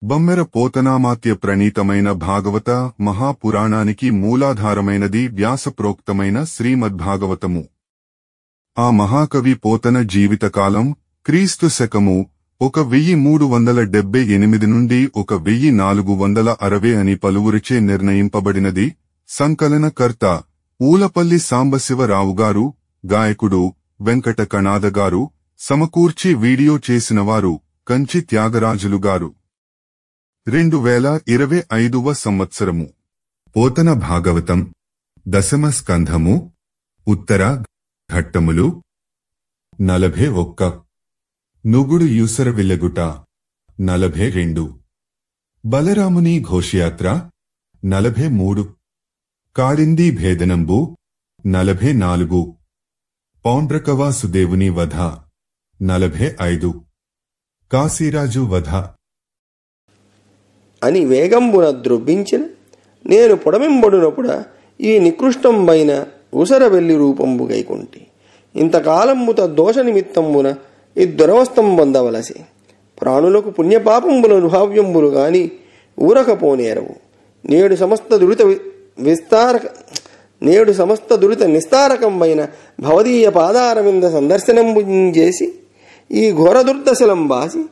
బమ్మెర పోతనామాత్య ప్రణీతమైన భాగవత మహాపురాణానికి మూలాధారమైనది వ్యాసప్రోక్తమైన శ్రీమద్భాగవతము. ఆ మహాకవి పోతన జీవితకాలం క్రీస్తు శకము 1378 నుండి 1460 అని పలువురిచే నిర్ణయింపబడినది. సంకలనకర్త ఊలపల్లి సాంబశివరావుగారు, గాయకుడు వెంకట కణాదగారు, సమకూర్చి వీడియో చేసినవారు కంచి త్యాగరాజులుగారు. 2025వ సంవత్సరము. పోతన భాగవతం దశమ స్కంధము. ఉత్తర ఘట్టములు 41. నుగుడు యూసరవిల్లగుట 42. బలరాముని ఘోషయాత్ర 43. కాడింది భేదనంబు 44. పౌండ్రకవాసుదేవుని వధ 45. కాశీరాజు వధ అని వేగంబున ద్రొబ్బించిన నేను పొడమింబడునప్పుడ ఈ నికృష్టంబైన ఉసరవెల్లి రూపంబు గైకొంటి. ఇంతకాలంబు తద్దోష నిమిత్తంబున ఈ దురవస్థం పొందవలసి. ప్రాణులకు పుణ్యపాపంబుల అనుభావ్యంబులు గాని ఊరకపోనేరవు. నేడు సమస్త దురిత నిస్తారకంబైన భవదీయ పాదారవింద సందర్శనంబు చేసి ఈ ఘోర దుర్దశలం బాసి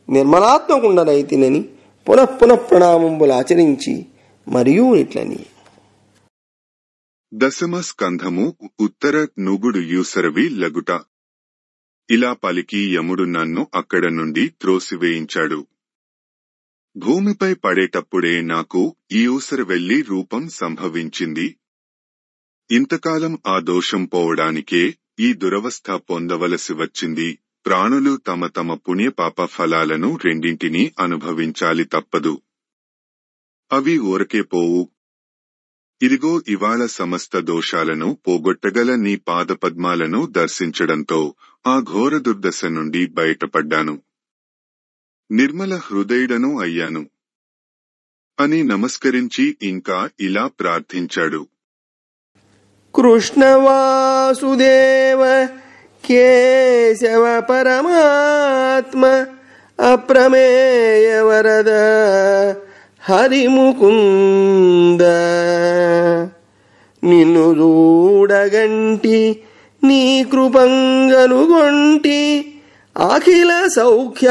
నిర్మలాత్మకుండనైతినని పునః ప్రణామంబులు ఆచరించి మరియు ఇట్లని. దశమ స్కంధము. ఉత్తర నుగుడు యూసరవి లగుట. ఇలా పలికి యముడు నన్ను అక్కడ నుండి త్రోసివేయించాడు. భూమిపై పడేటప్పుడే నాకు ఈ ఊసరవెల్లి రూపం సంభవించింది. ఇంతకాలం ఆ దోషం పోవడానికే ఈ దురవస్థ పొందవలసి వచ్చింది. ప్రాణులు తమ తమ పుణ్యపాప ఫలాలను రెండింటినీ అనుభవించాలి తప్పదు. అవి ఊరకే పోవు. ఇదిగో ఇవాళ సమస్త దోషాలను పోగొట్టగల నీ పాదపద్మాలను దర్శించడంతో ఆ ఘోర దుర్దశ నుండి బయటపడ్డాను. నిర్మల హృదయుడను అయ్యాను అని నమస్కరించి ఇంకా ఇలా ప్రార్థించాడు. కృష్ణ వాసుదేవ కేశవ పరమాత్మ అప్రమేయ వరద హరిముకుంద నిన్ను చూడగంటి నీ కృపంగనుగొంటి అఖిల సౌఖ్య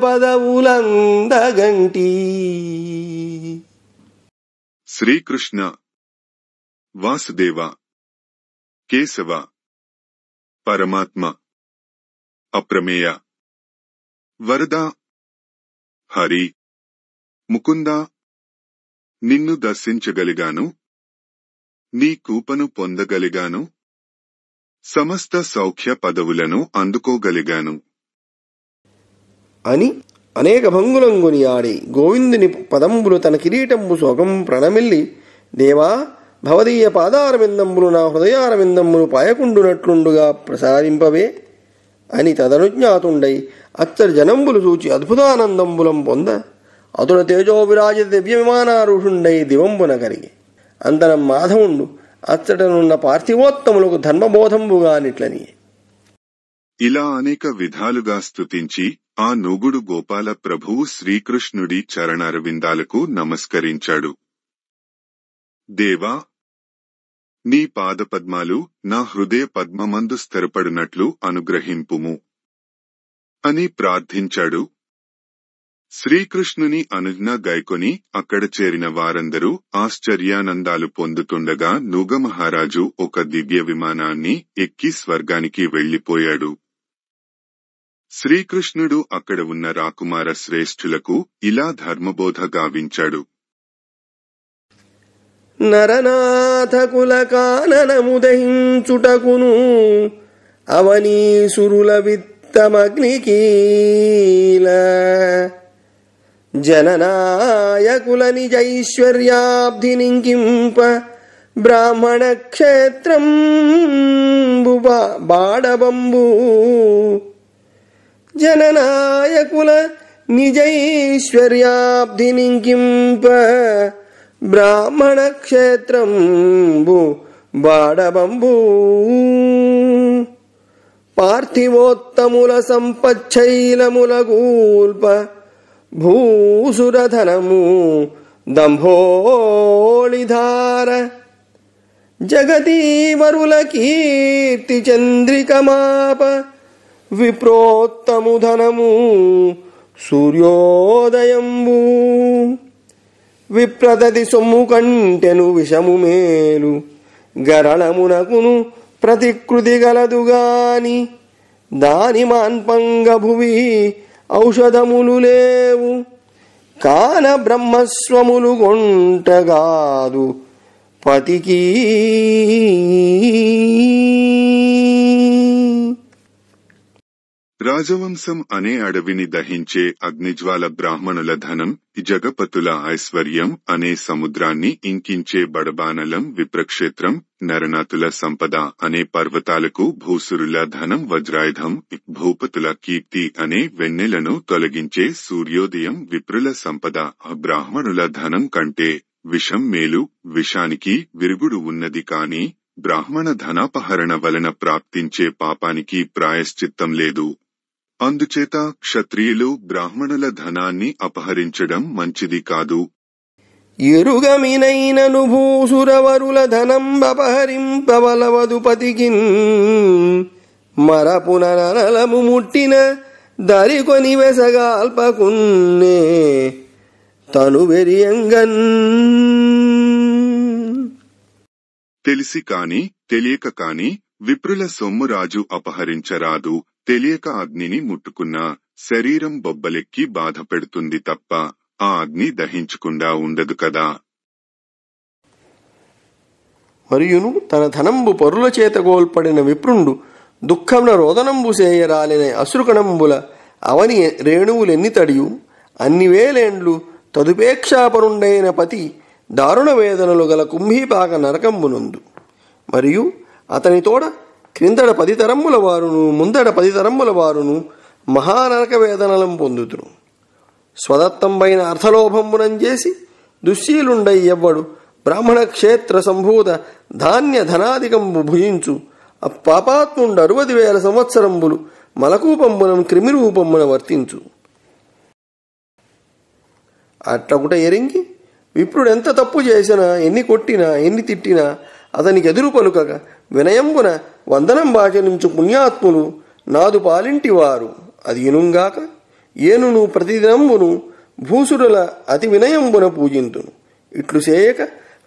పదవులందగంటి. శ్రీకృష్ణ, వాసుదేవ, కేశవ, పరమాత్మ, అప్రమేయ, వరద, హరి, ముకుంద, నిన్ను దర్శించగలిగాను, నీ కృపను పొందగలిగాను, సమస్త సౌఖ్య పదవులను అందుకోగలిగాను అని అనేక భంగులంగుని ఆడి గోవిందుని పదంబులు తన కిరీటంబు సోగం ప్రణమిల్లి, దేవా భవదీయ పాదారవిందంబులు నా హృదయారవిందంబులు పాయకుండునట్లుండుగా ప్రసారింపవే అని తదనుజ్ఞాతుండై అచ్చరి జనంబులు చూచి అద్భుతానందంబులం పొంద అతుల తేజో విరాజ దివ్య విమానారూఢుండై దివంబున కరిగి అంతనం మాధవుండు అచ్చటనున్న పార్థివోత్తములకు ధర్మబోధంబుగానిట్లని. ఇలా అనేక విధాలుగా స్తుతించి ఆ నుగుడు గోపాల ప్రభువు శ్రీకృష్ణుడి చరణారవిందాలకు నమస్కరించాడు. దేవా, నీ పాదపద్మాలు నా హృదయ పద్మమందు స్థిరపడినట్లు అనుగ్రహింపుము అని ప్రార్థించాడు. శ్రీకృష్ణుని అనుజ్ఞ గైకొని అక్కడ చేరిన వారందరూ ఆశ్చర్యానందాలు పొందుతుండగా నుగమహారాజు ఒక దివ్య విమానాన్ని ఎక్కి స్వర్గానికి వెళ్లిపోయాడు. శ్రీకృష్ణుడు అక్కడ ఉన్న రాకుమార శ్రేష్ఠులకు ఇలా ధర్మబోధ గావించాడు. నరనాథ కుల కాననముదహించుటకును అవనీసురుల విత్తమగ్నికీల జననాయకుల నిజైశ్వర్యాబ్ధి నింకింప బ్రాహ్మణ క్షేత్రం బాడబంబు జననాయకుల నిజైశ్వర్యాబ్ధి నింకింప బ్రాహ్మణ క్షేత్రంబు బాడబంబు పార్థివోత్తముల సంపచ్చైలముల గూల్ప భూసురధనము దంభోళిధార జగదీవరుల కీర్తి చంద్రికమాప విప్రోత్తము ధనము సూర్యోదయంబు విప్రదతి సొమ్ము కంటెను విషము మేలు గరళమునకును ప్రతికృతి గలదుగాని దాని మాన్పంగ భువి ఔషధములు లేవు కాన బ్రహ్మస్వములు గొంటగాదు పతికి. రాజవంశం అనే అడవిని దహించే అగ్నిజ్వాల బ్రాహ్మణుల ధనం, జగపతుల ఐశ్వర్యం అనే సముద్రాన్ని ఇంకించే బడబానలం విప్రక్షేత్రం, నరనాథుల సంపద అనే పర్వతాలకు భూసురుల ధనం వజ్రాయుధం, భూపతుల కీర్తి అనే వెన్నెలను తొలగించే సూర్యోదయం విప్రుల సంపద. బ్రాహ్మణుల ధనం కంటే విషం మేలు, విషానికి విరుగుడు ఉన్నది కాని బ్రాహ్మణ ధనాపహరణ వలన ప్రాప్తించే పాపానికి ప్రాయశ్చిత్తం లేదు. అందుచేత క్షత్రియులు బ్రాహ్మణుల ధనాన్ని అపహరించడం మంచిది కాదు. ఎరుగమినైనను భూసురవరుల ధనం అపహరింపవలవదుపతికిన్ మరపునరలము ముట్టిన దరికొని వెసగాల్పకున్నే తను వెరియంగన్. తెలిసి కాని తెలియక కాని విప్రుల సొమ్ము రాజు అపహరించరాదు. తెలియక అగ్నిని ముట్టుకున్నా శరీరం బొబ్బలెక్కి బాధ పెడుతుంది తప్ప ఆ అగ్ని దహించకుండా ఉండదు కదా. మరియును తన ధనంబు పరుల చేత గోల్పడిన విప్రుండు దుఃఖమున రోదనంబు సేయరాలిన అశ్రుకణంబుల అవని రేణువులెన్ని తడియు అన్ని వేలేండ్లు తదుపేక్షాపరుండైన పతి దారుణ వేదనలు గల కుంభీపాక నరకంబునందు. మరియు అతని తోడ క్రిందడ 10 తరమ్ముల వారును ముందడ 10 తరమ్ముల వారును మహానరక వేదనలం పొందుతురు. స్వదత్తంపైన అర్థలోభంబునం చేసి దుశ్శీలుండై ఎవ్వడు బ్రాహ్మణ క్షేత్ర సంభూత ధాన్య ధనాధికంబు భుజించు పాపాత్ముండు 60,000 సంవత్సరంబులు మలకూపంబునం క్రిమిరూపంబున వర్తించు. అట్లగుట ఎరింగి విప్రుడెంత తప్పు చేసినా, ఎన్ని కొట్టినా, ఎన్ని తిట్టినా అతనికి ఎదురు పలుకగా వినయంబున వందనం భాషనించు పుణ్యాత్ములు నాదు పాలింటివారు. అది ఇనుంగాక ఏనును ప్రతిదినంబును భూసురుల అతి వినయంబున పూజింతును. ఇట్లు చేయక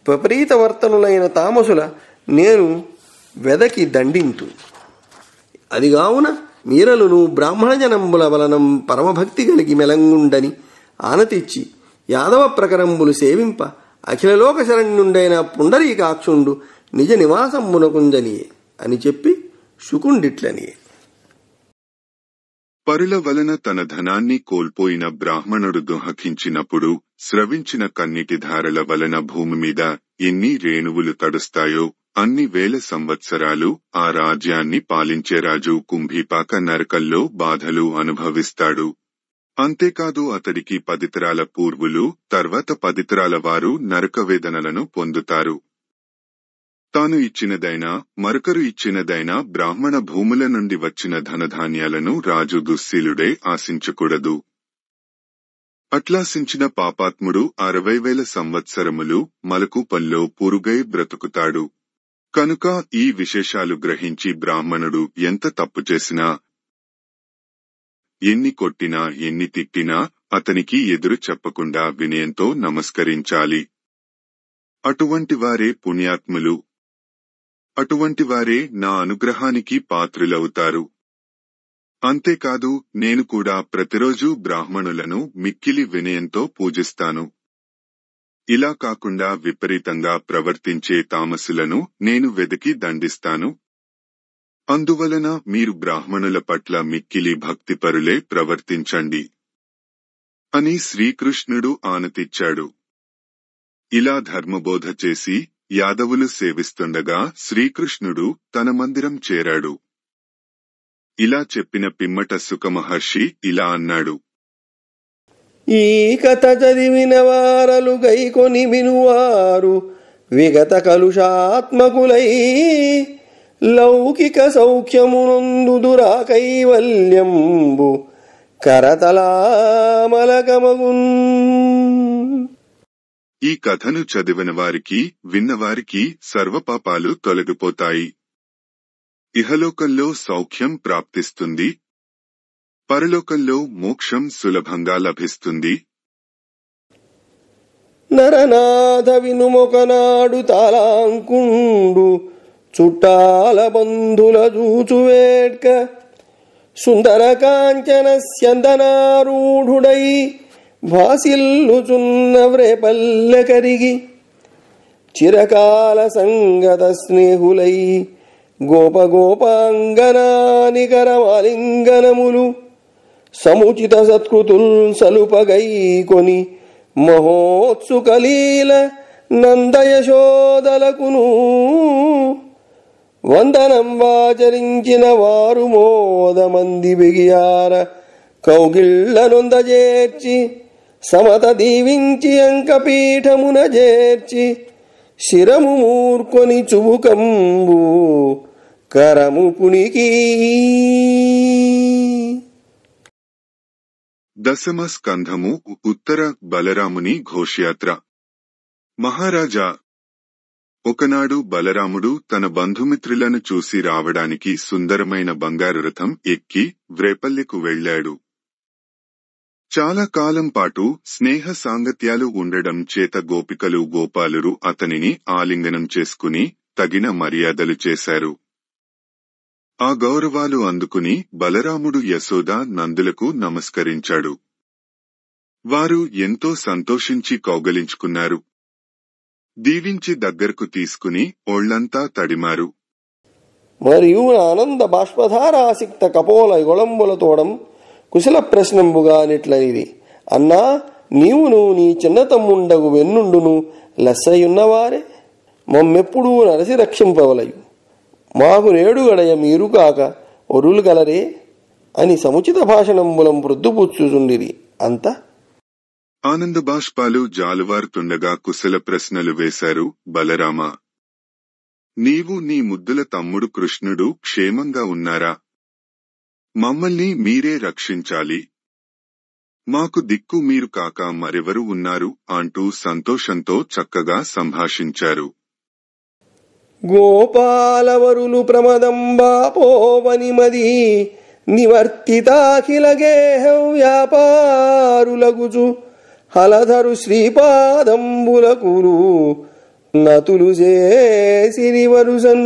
విపరీత వర్తనులైన తామసుల నేను వెదకి దండింతు. అదిగావున మీరలును బ్రాహ్మణ జనంబుల వలనం పరమభక్తి కలిగి మెలంగుండని ఆనతిచ్చి యాదవ ప్రకరంబులు సేవింప అఖిలలోక శరణ్యుండైన పుండరీకాక్షుండు నిజ నివాసంబునకుంజనియే అని చెప్పి శుకుండిట్లనియే. పరుల వలన తన ధనాన్ని కోల్పోయిన బ్రాహ్మణుడు దుఃఖించినప్పుడు స్రవించిన కన్నీటి ధారల వలన భూమి మీద ఎన్ని రేణువులు తడుస్తాయో అన్ని వేల సంవత్సరాలు ఆ రాజ్యాన్ని పాలించే రాజు కుంభీపాక నరకల్లో బాధలు అనుభవిస్తాడు. అంతేకాదు అతడికి 10 తరాల పూర్వులు తర్వాత 10 తరాల వారు నరకవేదనలను పొందుతారు. తాను ఇచ్చినదైనా మరొకరు ఇచ్చినదైనా బ్రాహ్మణ భూముల నుండి వచ్చిన ధనధాన్యాలను రాజు దుశ్శీలుడే ఆశించకూడదు. అట్లాశించిన పాపాత్ముడు 60,000 సంవత్సరములు మలకూపంలో పురుగై బ్రతుకుతాడు. కనుక ఈ విశేషాలు గ్రహించి బ్రాహ్మణుడు ఎంత తప్పు చేసినా, ఎన్ని కొట్టినా, ఎన్ని తిట్టినా అతనికి ఎదురు చెప్పకుండా వినయంతో నమస్కరించాలి. అటువంటి వారే పుణ్యాత్ములు. అటువంటి వారే నా అనుగ్రహానికి పాత్రులవుతారు. అంతేకాదు నేను కూడా ప్రతిరోజు బ్రాహ్మణులను మిక్కిలి వినయంతో పూజిస్తాను. ఇలా కాకుండా విపరీతంగా ప్రవర్తించే తామసులను నేను వెదికి దండిస్తాను. అందువలన మీరు బ్రాహ్మణుల పట్ల మిక్కిలి భక్తిపరులే ప్రవర్తించండి అని శ్రీకృష్ణుడు ఆనతిచ్చాడు. ఇలా ధర్మబోధ చేసి యాదవులు సేవిస్తుండగా శ్రీకృష్ణుడు తన మందిరం చేరాడు. ఇలా చెప్పిన పిమ్మట సుఖమహర్షి ఇలా అన్నాడు. ఈ కథ చదివిన వారలు గైకొని వినువారు విగత కలుషాత్మకులై లౌకిక సౌఖ్యమునందుదురా కైవల్యంబు కరతలామలకమగున్. ఈ కథను చదివిన వారికి విన్నవారికి సర్వపాపాలు తొలగిపోతాయి. ఇహలోకంలో సౌఖ్యం ప్రాప్తిస్తుంది, పరలోకంలో మోక్షం సులభంగా లభిస్తుంది. నరనాథ వినుమొకనాడు తాళాంకుండు చుట్టాల బంధుల చూచువేడ్క సుందర కాంచన స్యందనారూఢుడై భాసిల్లుచున్న వ్రేపల్లె కరిగి చిరకాల సంగత స్నేహులై గోపగోపాంగనానికరమాలింగనములు సముచిత సత్కృతుల్ సలుపగై కొని మహోత్సుకలీల నందయశోదలకును వందనంబాచరించిన వారు మోదమంది బిగియార కౌగిళ్లనొందజేర్చి సమత దీవించి అంకపీఠమున చేర్చి శిరము మూర్కొని చుబుకంబు కరము పునికి. దశమ స్కంధము ఉత్తర బలరాముని ఘోషయాత్ర. మహారాజా, ఒకనాడు బలరాముడు తన బంధుమిత్రులను చూసి రావడానికి సుందరమైన బంగారు రథం ఎక్కి వ్రేపల్లెకు వెళ్లాడు. చాలా కాలం పాటు స్నేహ సాంగత్యాలు ఉండడం చేత గోపికలు గోపాలురు అతనిని ఆలింగనం చేసుకుని తగిన మర్యాదలు చేశారు. ఆ గౌరవాలు అందుకుని బలరాముడు యశోద నందులకు నమస్కరించాడు. వారు ఎంతో సంతోషించి కౌగలించుకున్నారు. దీవించి దగ్గరకు తీసుకుని ఒళ్లంతా తడిమారు. మరియు ఆనంద బాష్పధారాసిక్త కపోల యుగళంబులతోడం కుశల ప్రశ్నంబుగానిట్లనిది. అన్నా, నీవును నీ చిన్న తమ్ముండగు వెన్నుండును లెస్సయున్నవారే మమ్మెప్పుడూ నరసి రక్షింపవలయు. మాకు నేడు గడయ మీరు కాక ఒరులు గలరే అని సముచిత భాషణంబులం ప్రొద్దుపుచ్చుచుండిరి. అంత ఆనంద బాష్పాలు జాలువారుతుండగా కుశల ప్రశ్నలు వేశారు. బలరామ, నీవు నీ ముద్దుల తమ్ముడు కృష్ణుడు క్షేమంగా ఉన్నారా? మమ్మల్ని మీరే రక్షించాలి. మాకు దిక్కు మీరు కాక మరెవరు ఉన్నారు అంటూ సంతోషంతో చక్కగా సంభాషించారు. గోపాలవరులు ప్రమదంబాపోవనిమది నివర్తితాఖిల గేహ వ్యాపారులగుచు హలధరు శ్రీపాదంబులకురు నతులు చేసిరి వరుసన్.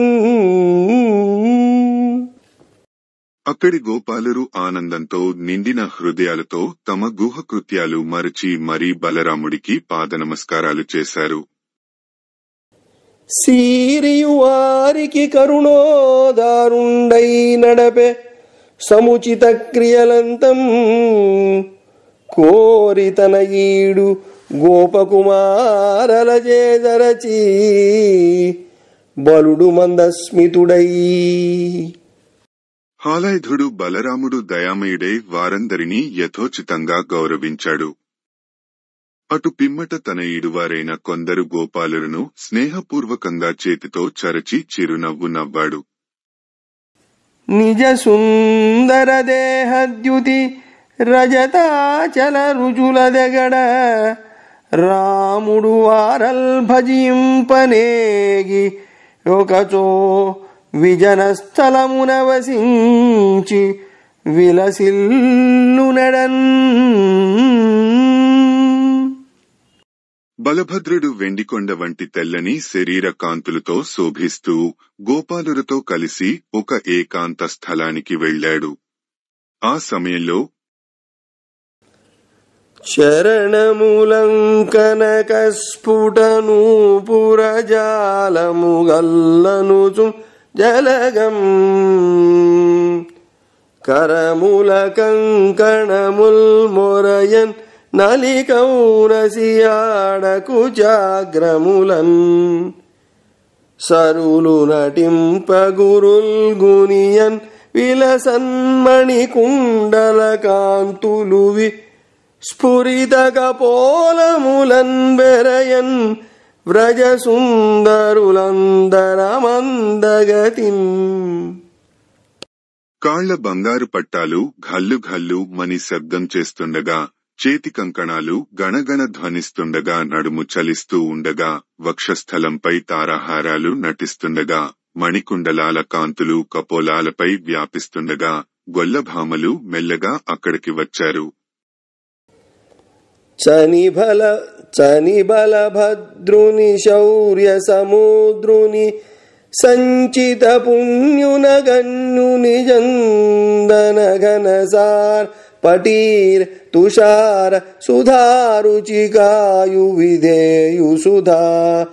అక్కడి గోపాలురు ఆనందంతో నిండిన హృదయాలతో తమ గుహకృత్యాలు మరచి మరీ బలరాముడికి పాదనమస్కారాలు చేశారు. సీరియు వారికి కరుణోదారుండై నడపే సముచిత క్రియలంతం కోరి తన ఈడు గోపకుమారల చేదరచి బలుడు మందస్మితుడై. హాలాయుధుడు బలరాముడు దయామయుడై వారందరినీ యథోచితంగా గౌరవించాడు. అటు పిమ్మట తన ఈడువారైన కొందరు గోపాలులను స్నేహపూర్వకంగా చేతితో చరచి చిరునవ్వు నవ్వాడు. నిజ సుందర దేహద్యుతి రజతాచల రుజుల దెగడ రాముడు వారల్ భజింపనేగి ఒకచో విజన స్థలమున వసించి విలసిల్లు నడన్. బలభద్రుడు వెండికొండ వంటి తెల్లని శరీర కాంతులతో శోభిస్తూ గోపాలులతో కలిసి ఒక ఏకాంత స్థలానికి వెళ్లాడు. ఆ సమయంలో చరణములంకనక స్ఫుటనూపురజాలముగల్లనుచు జలగం కరముల కంకణముల్ మొరయన్ నలికౌనసియాడకు జాగ్రములన్ సరులు నటింపగురుల్ గునియన్ విలసన్మణి కుండల కాంతులువి స్ఫురిత కపోలములన్ బెరయన్ వ్రజ సుందరులందరమందగతిం. కాళ్ల బంగారు పట్టాలు ఘల్లు ఘల్లు మని శబ్దం చేస్తుండగా, చేతి కంకణాలు గణగణ ధ్వనిస్తుండగా, నడుము చలిస్తూ ఉండగా, వక్షస్థలంపై తారాహారాలు నటిస్తుండగా, మణికుండలాల కాంతులు కపోలాలపై వ్యాపిస్తుండగా, గొల్లభామలు మెల్లగా అక్కడికి వచ్చారు. చని బలభద్రుని శౌర్య సముద్రుని సంచిత పుణ్యున గన్యుని జందన ఘనసార్ పటీర్ తుషార సుధారుచికాయు విధేయు సుధా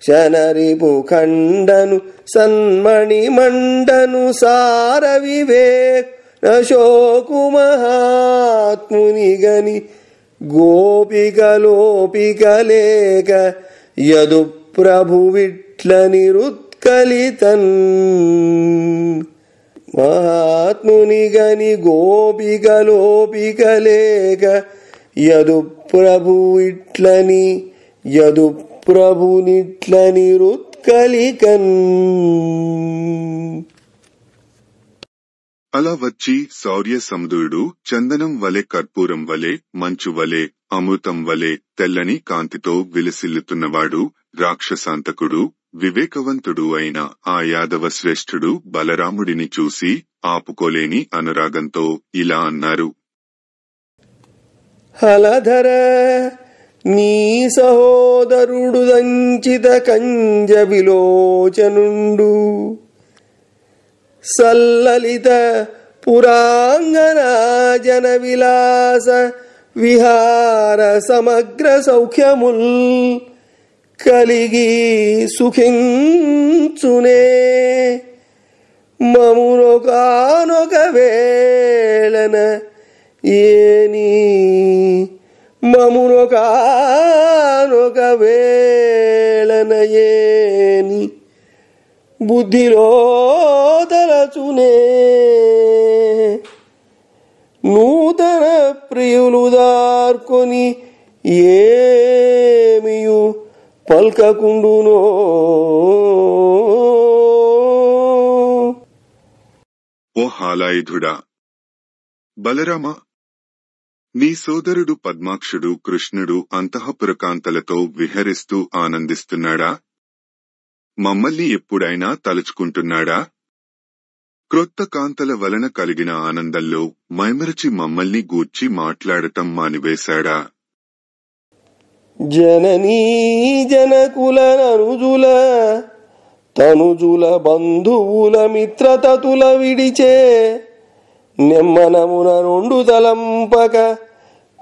శనరిపు ఖండను సన్మణి మండను సార వివేక్ అశోకు మహాత్ముని గని గోపికలోపికలేక యదు ప్రభు విట్ల నిరుత్కలితన్. మహాత్ముని గని గోపికలోపికలేక యదు ప్రభు ప్రభునిట్ల నిరుత్కలికన్. అలా వచ్చి శౌర్య సముద్రుడు చందనం వలె, కర్పూరం వలె, మంచు వలె, అమృతం వలె తెల్లని కాంతితో విలసిల్లుతున్నవాడు, రాక్షసాంతకుడు, వివేకవంతుడు అయిన ఆ యాదవ శ్రేష్ఠుడు బలరాముడిని చూసి ఆపుకోలేని అనురాగంతో ఇలా అన్నారు. హలధర నీ సహోదరుడు దంచిత కంజ విలోచనుండు సల్లలిత పురాంగన జన విలాస విహార సమగ్ర సౌఖ్యముల్ కలిగి సుఖించునే. మమునొకానొక వేళన ఏని మమునొకానొక వేళన ఏని బుద్ధిలో తలచునే. నూతన ప్రియులు దార్కొని ఏమియు పల్కకుండునో. ఓ హాలాయుధుడా, బలరామ, నీ సోదరుడు పద్మాక్షుడు కృష్ణుడు అంతఃపురకాంతలతో విహరిస్తూ ఆనందిస్తున్నాడా? మమ్మల్ని ఎప్పుడైనా తలుచుకుంటున్నాడా? క్రొత్త కాంతల వలన కలిగిన ఆనందంలో మైమరచి మమ్మల్ని గూర్చి మాట్లాడటం మానివేశాడా? జననీ జనకుల ననుజుల తనుజుల బంధువుల మిత్రతతుల విడిచే నెమ్మనమున రెండు తలంపక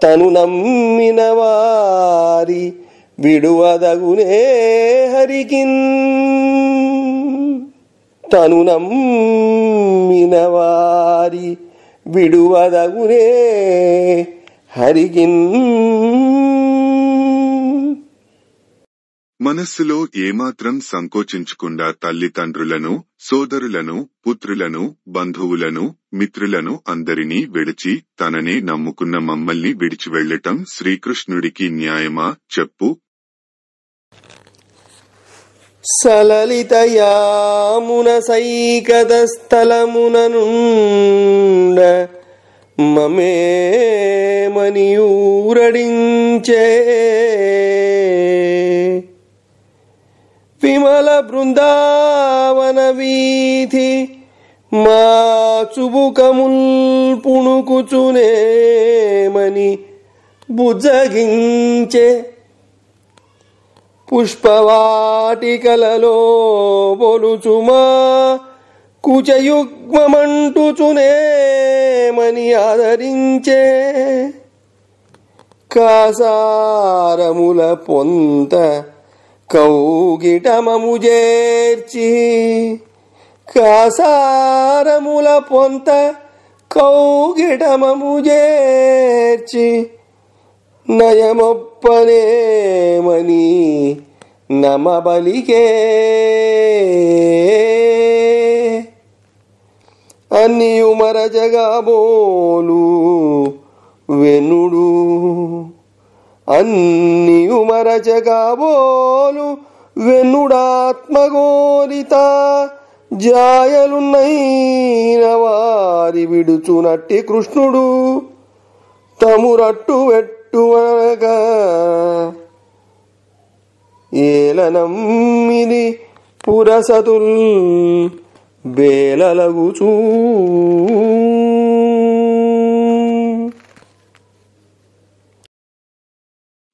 తను నమ్మిన వారి విడువదగునే హరికిన్. తను నమ్మిన వారి విడువదగునే హరికిన్. మనస్సులో ఏమాత్రం సంకోచించకుండా తల్లిదండ్రులను, సోదరులను, పుత్రులను, బంధువులను, మిత్రులను అందరినీ విడిచి తననే నమ్ముకున్న మమ్మల్ని విడిచి వెళ్లటం శ్రీకృష్ణుడికి న్యాయమా చెప్పు? సలలిత యామున సైకత స్థలమున నుండ మమేమనియూరడించే విమల బృందావన వీధి మా చుబుకముల్ పుణుకుచునేమని బుజ్జగించే. పుష్పవాటికలలో బొలుచుమా కుచయుగ్మమంటుచునేమని ఆదరించే. కాసారముల పొంత కౌగిటమము చేర్చి కాసారముల పొంత కౌగిటమము చేర్చి నయమొప్పనేమని నమబలికే. అన్నియు మరజగాబోలు వెనుడు అన్నియు మరచగాబోలు వెన్నుడాత్మగోరిత జాయలున్నైన వారి విడుచునట్టి కృష్ణుడు తమురట్టు వెట్టువనగా ఏలనమ్మిది పురసతుల్ బేలలగుచూ.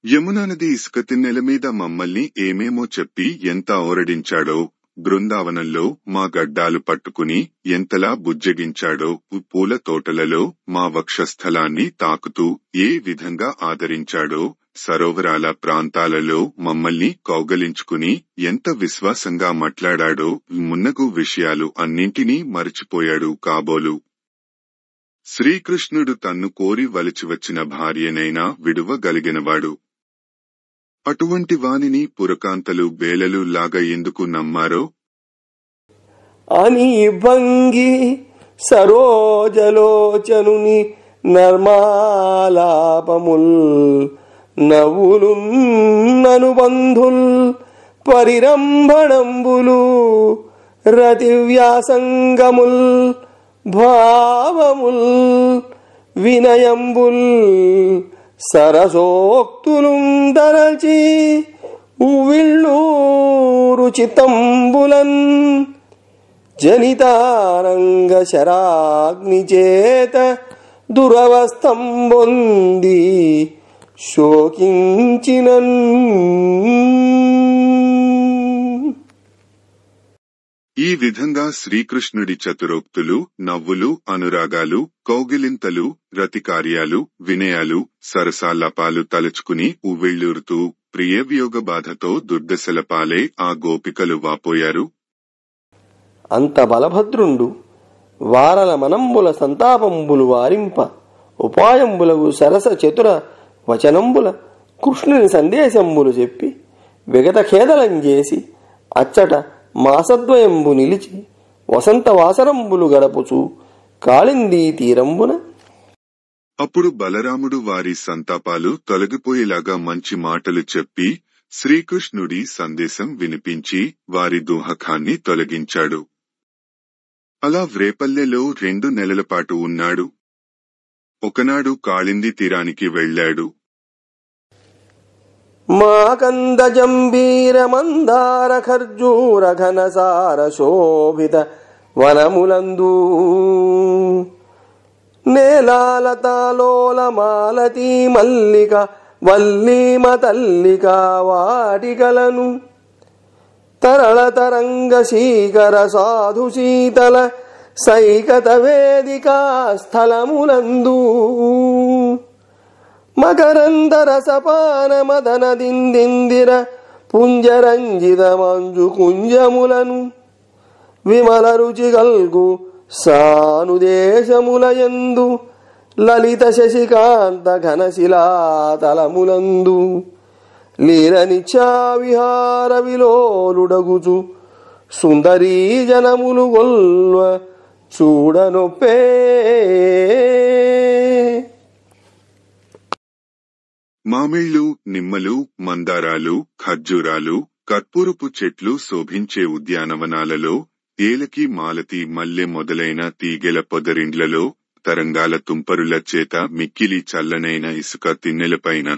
యమునా నది ఇసుక తిన్నెల మీద మమ్మల్ని ఏమేమో చెప్పి ఎంత ఓరడించాడో, బృందావనంలో మా గడ్డాలు పట్టుకుని ఎంతలా బుజ్జగించాడో, పూల తోటలలో మా వక్షస్థలాన్ని తాకుతూ ఏ విధంగా ఆదరించాడో, సరోవరాల ప్రాంతాలలో మమ్మల్ని కౌగలించుకుని ఎంత విశ్వాసంగా మాట్లాడాడో, మున్నగు విషయాలు అన్నింటినీ మరచిపోయాడు కాబోలు. శ్రీకృష్ణుడు తన్ను కోరి వలిచివచ్చిన భార్యనైనా విడువగలిగినవాడు. అటువంటి వానిని పురకాంతలు బేలలు లాగా ఎందుకు నమ్మారో అని భంగి సరోజలోచనుని నర్మాలాపముల్ నవ్వులున్ననుబంధుల్ పరిరంభణంబులు రతివ్యాసంగముల్ భావముల్ వినయంబుల్ సరసోక్తులుందరచి ఉవిళ్ళూరు చిత్తంబులన్ జనితారంగ శరాగ్ని చేత దురవస్థం పొంది శోకించినన్. ఈ విధంగా శ్రీకృష్ణుడి చతురోక్తులు, నవ్వులు, అనురాగాలు, కౌగిలింతలు, రతికార్యాలు, వినయాలు, సరసాలపాలు తలుచుకుని ఉవ్విళ్ళూరుతూ ప్రియవియోగ బాధతో దుర్దశల పాలే ఆ గోపికలు వాపోయారు. అంత బలభద్రుండు వారల మనంబుల సంతాపంబులు వారింప ఉపాయంబులగు సరస చతుర వచనంబుల కృష్ణుని సందేశంబులు చెప్పి విగత ఖేదలంజేసి అచ్చట మాసద్వయంబు నిలిచి వసంత వాసరంబులు గడపుచు కాళిందీ తీరంబున. అప్పుడు బలరాముడు వారి సంతాపాలు తొలగిపోయేలాగా మంచి మాటలు చెప్పి శ్రీకృష్ణుడి సందేశం వినిపించి వారి దుఃఖాన్ని తొలగించాడు. అలా వ్రేపల్లెలో 2 నెలల పాటు ఉన్నాడు. ఒకనాడు కాళింది తీరానికి వెళ్లాడు. మాకంద జంబీర మందార ఖర్జూర ఘనసార శోభిత వనములందు నేలాలతాలోల మాలతీ మల్లిక వల్లీమ తల్లిక వాటికలను తరళ తరంగ శీకర సాధు శీతల సైకత వేదికా స్థలములందు మకరంద రసపాన మదన దిందిందిర పుంజరంజిత మంజు కుంజములను విమల రుచి గల్గు సానుదేశములయందు లలిత శశికాంత ఘనశిలాతలములందు లీల నిత్యావిహార విలోలుడగుచు సుందరీ జనములు గొల్వ చూడనొప్పే. మామిళ్లు, నిమ్మలు, మందారాలు, ఖర్జూరాలు, కర్పూరపు చెట్లు శోభించే ఉద్యానవనాలలో ఏలకి మాలతి మల్లె మొదలైన తీగెల పొదరిండ్లలో తరంగాల తుంపరుల చేత మిక్కిలి చల్లనైన ఇసుక తిన్నెలపైన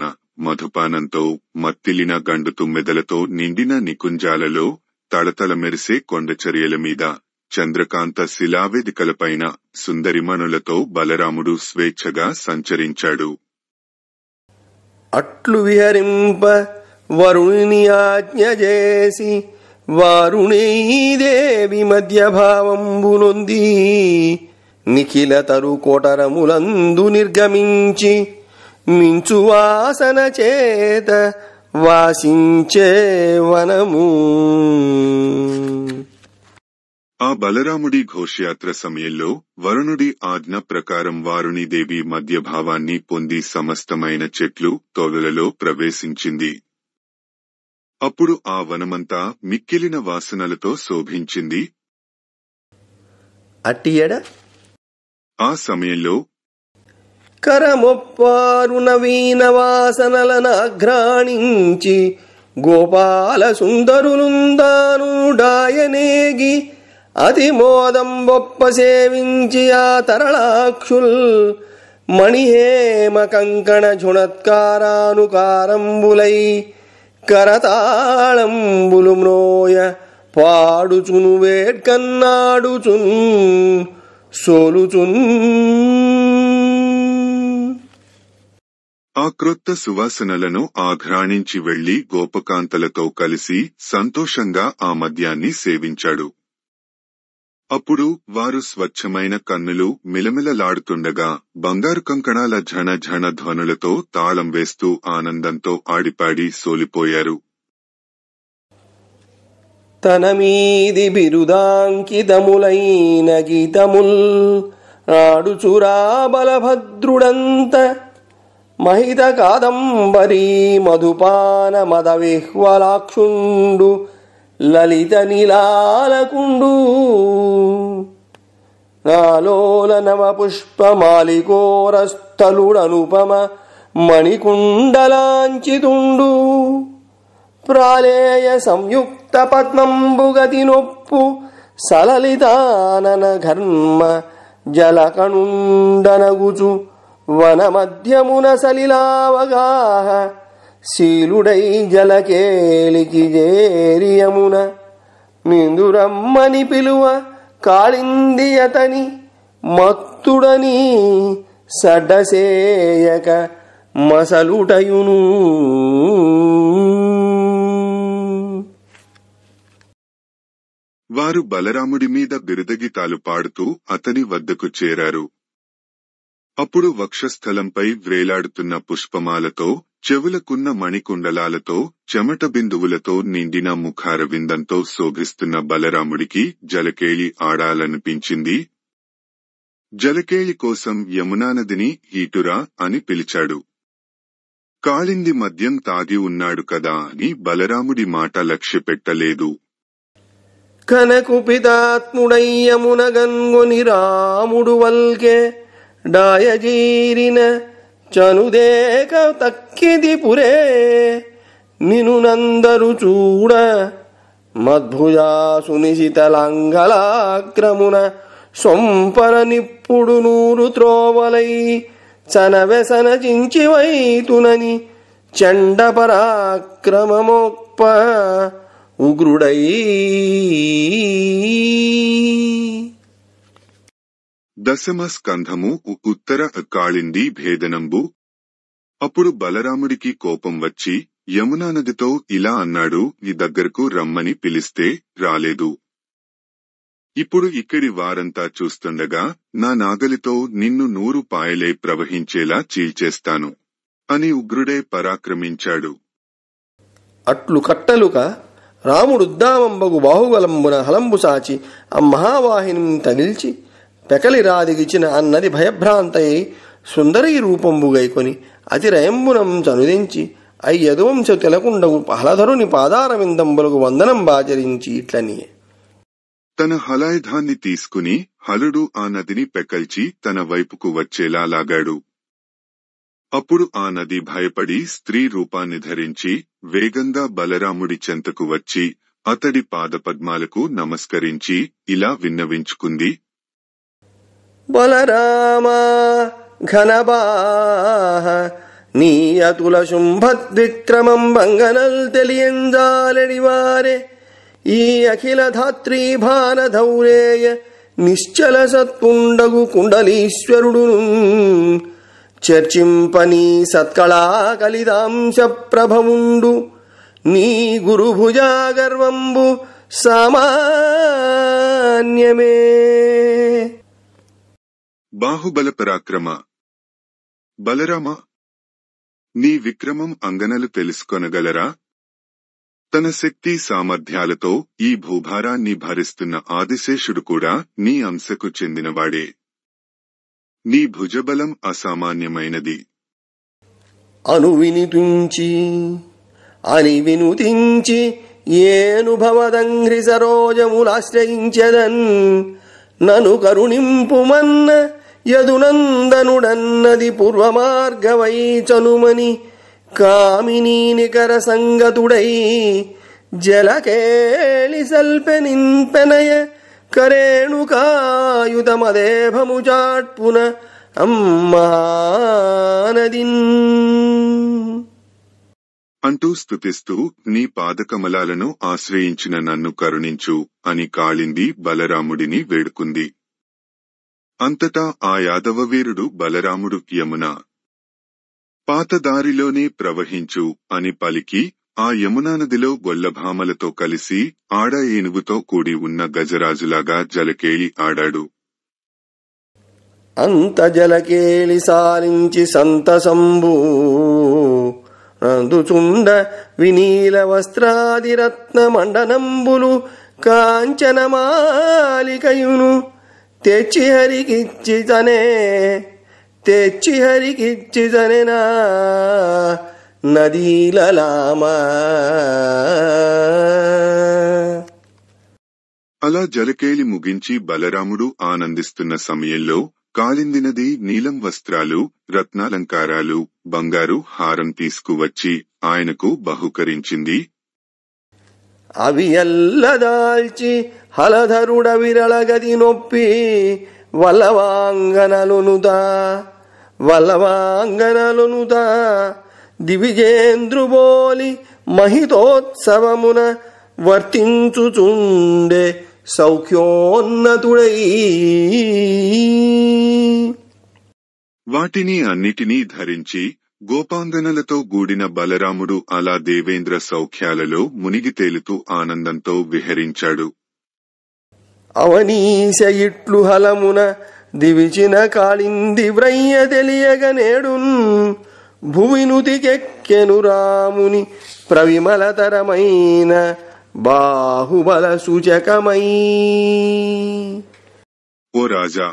మధుపానంతో మత్తిలిన గండు తుమ్మెదలతో నిండిన నికుంజాలలో తడతల మెరిసే కొండచర్యల మీద చంద్రకాంత శిలావేదికలపైన సుందరిమణులతో బలరాముడు స్వేచ్ఛగా సంచరించాడు. అట్లు విహరింప వరుణిని ఆజ్ఞ చేసి వారుణీదేవి మధ్య భావంబునొంది నిఖిల తరు కోటరములందు నిర్గమించి మించు వాసన చేత వాసించే వనము. ఆ బలరాముడి ఘోషయాత్ర సమయంలో వరుణుడి ఆజ్ఞ ప్రకారం వారుణీదేవి మధ్యభావాన్ని పొంది సమస్తమైన చెట్లు తోటలలో ప్రవేశించింది. అప్పుడు ఆ వనమంతా మిక్కిలిన వాసనలతో శోభించింది. అట్టియడ ఆ సమయంలో కరమొప్పారు నవీన వాసనలనాఘ్రాణించి గోపాల సుందరులుందానుడాయనేగి అతి మోదం బొప్ప సేవించి ఆ తరళాక్షుల్ మణిహేమ కంకణ ఝుణత్కారానుకారంబులై కరతాళంబులు మ్రోయ పాడుచును వేడ్కన్నాడుచున్ సోలుచున్. ఆ క్రొత్త సువాసనలను ఆఘ్రాణించి వెళ్లి గోపకాంతలతో కలిసి సంతోషంగా ఆ మద్యాన్ని సేవించాడు. అప్పుడు వారు స్వచ్ఛమైన కన్నులు మిలమిలలాడుతుండగా బంగారు కంకణాల ఝణ ఝణ ధ్వనులతో తాళం వేస్తూ ఆనందంతో ఆడిపాడి సోలిపోయారు. తన మీది బిరుదాంకితములైన గీతముల్ ఆడుచురా బలభద్రుడంత మహిత కాదంబరీ మధుపాన మదవిహ్వలాక్షుండు లలిత నీలాలకుండు నాలోల నవ పుష్పమాలికోరస్థలుడనుపమ మణికుండలాంచితుండు ప్రాళేయ సంయుక్త పద్మంబుగతి నొప్పు సలలితానన ఘర్మ జలకణుండనగుచు వనమధ్యమున సలిలావగాహ శీలుడై జలకేలికి జేరియమున మిందురమ్మని పిలువ కాళిందియతని మత్తుడని సడ్డసేయక మసలుటయును. వారు బలరాముడి మీద బిరుదగీతాలు పాడుతూ అతని వద్దకు చేరారు. అప్పుడు వక్షస్థలంపై వ్రేలాడుతున్న పుష్పమాలతో, చెవులకున్న మణికుండలాలతో, చెమట బిందువులతో నిండిన ముఖారవిందంతో శోభిస్తున్న బలరాముడికి జలకేళి ఆడాలనిపించింది. జలకేళి కోసం యమునానదిని హీటురా అని పిలిచాడు. కాళింది మద్యం తాగి ఉన్నాడు కదా అని బలరాముడి మాట లక్ష్యపెట్టలేదు. కనకుపితాత్ముడయ్యమున గన్గొని రాముడు వల్కే డాయజీరిన చనుదేక తక్కిది పురే నిను నందరు చూడ మద్భుజా సునిశితలాంగలాగ్రమున సొంపర నిప్పుడు నూరు త్రోవలై చనవెసన చించివైతునని చండ పరాక్రమమోప్ప ఉగ్రుడై. దశమ స్కంధము ఉత్తర కాళింది భేదనంబు. అప్పుడు బలరాముడికి కోపం వచ్చి యమునానదితో ఇలా అన్నాడు, ఈ దగ్గరకు రమ్మని పిలిస్తే రాలేదు. ఇప్పుడు ఇక్కడి వారంతా చూస్తుండగా నా నాగలితో నిన్ను 100 పాయలే ప్రవహించేలా చీల్చేస్తాను అని ఉగ్రుడే పరాక్రమించాడు. అట్లు కట్టలుక రాముడుద్దామంబగు బాహుబలంబున హలంబు సాచి ఆ మహావాహిని తగిల్చి పెకలిరాదిగిచిన అన్నది భయభ్రాంతయి సుందరీ రూపంబుగైకొని అతిరయంబునం చనుదించి అయ్యదువంశ తెలకుండగు హలధరుని పాదారవిందంబులకు వందనంబాచరించి ఇట్లనియే. తన హలాయుధాన్ని తీసుకుని హలుడు ఆ నదిని పెకల్చి తన వైపుకు వచ్చేలా లాగాడు. అప్పుడు ఆ నది భయపడి స్త్రీ రూపాన్ని ధరించి వేగంగా బలరాముడి చెంతకు వచ్చి అతడి పాదపద్మాలకు నమస్కరించి ఇలా విన్నవించుకుంది. బలరామా ఘనబాహ నీ అతుల శుంభద్విక్రమం భంగనల్ తెలియంజాలడివారే ఈ అఖిల ధాత్రీ భాన ధౌరేయ నిశ్చల సత్పుండగు కుండలీశ్వరుడును చర్చింపనీ సత్కళా కలితాంశ ప్రభముండు నీ గురుభుజా గర్వంబు సామాన్యమే. బాహుబల పరాక్రమ బలరామ, నీ విక్రమం అంగనలు తెలుసుకొనగలరా? తన శక్తి సామర్థ్యాలతో ఈ భూభారాన్ని భరిస్తున్న ఆదిశేషుడు కూడా నీ అంశకు చెందినవాడే. నీ భుజబలం అసామాన్యమైనది. అనువినితుంచి అని వినుతించి ఏను భవదంఘ్రి సరోజములాశ్రయించదన్ నను కరుణింపుమన్న యదునందనుడన్నది పూర్వమార్గవై చనుమని కామినీ నికర సంగతుడై జలకేళి సల్పెనింపెనయ కరేణుకాయుతమదేభము చాట్పున అమ్మానదిన్ అంటూ స్తుతిస్తూ నీ పాదకమలాలను ఆశ్రయించిన నన్ను కరుణించు అని కాళింది బలరాముడిని వేడుకుంది. అంతటా ఆ యాదవవీరుడు బలరాముడు యమున పాతదారిలోనే ప్రవహించు అని పలికి ఆ యమునా నదిలో గొల్లభామలతో కలిసి ఆడ ఏనుగుతో కూడి ఉన్న గజరాజులాగా జలకేళి ఆడాడు. అంత జలకేళి సారించి సంతసంబు అందుచుండ వినీల వస్త్రాదిరత్న మండనంబులు కాంచనమాలికయును తెచ్చి హరికిచ్చితనేనా నదీలలామా. అలా జలకేళి ముగించి బలరాముడు ఆనందిస్తున్న సమయంలో కాళింది నది నీలం వస్త్రాలు, రత్నాలంకారాలు, బంగారు హారం తీసుకువచ్చి ఆయనకు బహుకరించింది. అవి ఎల్లదాల్చి హలధరుడ విరళగది నొప్పి వల్లవాంగనలునుదా దివిజేంద్రుబోలి మహితోత్సవమున వర్తించుచుండే సౌఖ్యోన్నతుడై. వాటిని అన్నిటినీ ధరించి గోపాంగనలతో గూడిన బలరాముడు అలా దేవేంద్ర సౌఖ్యాలలో మునిగి తేలుతూ ఆనందంతో విహరించాడు. అవనీశ ఇట్లు హలమున దివిచిన కాళింది వ్రయ్య తెలియగ నేడున్ భువినుతికెక్కెను రాముని ప్రవిమలతరమైన బాహుబల సూచకమై. ఓ రాజా,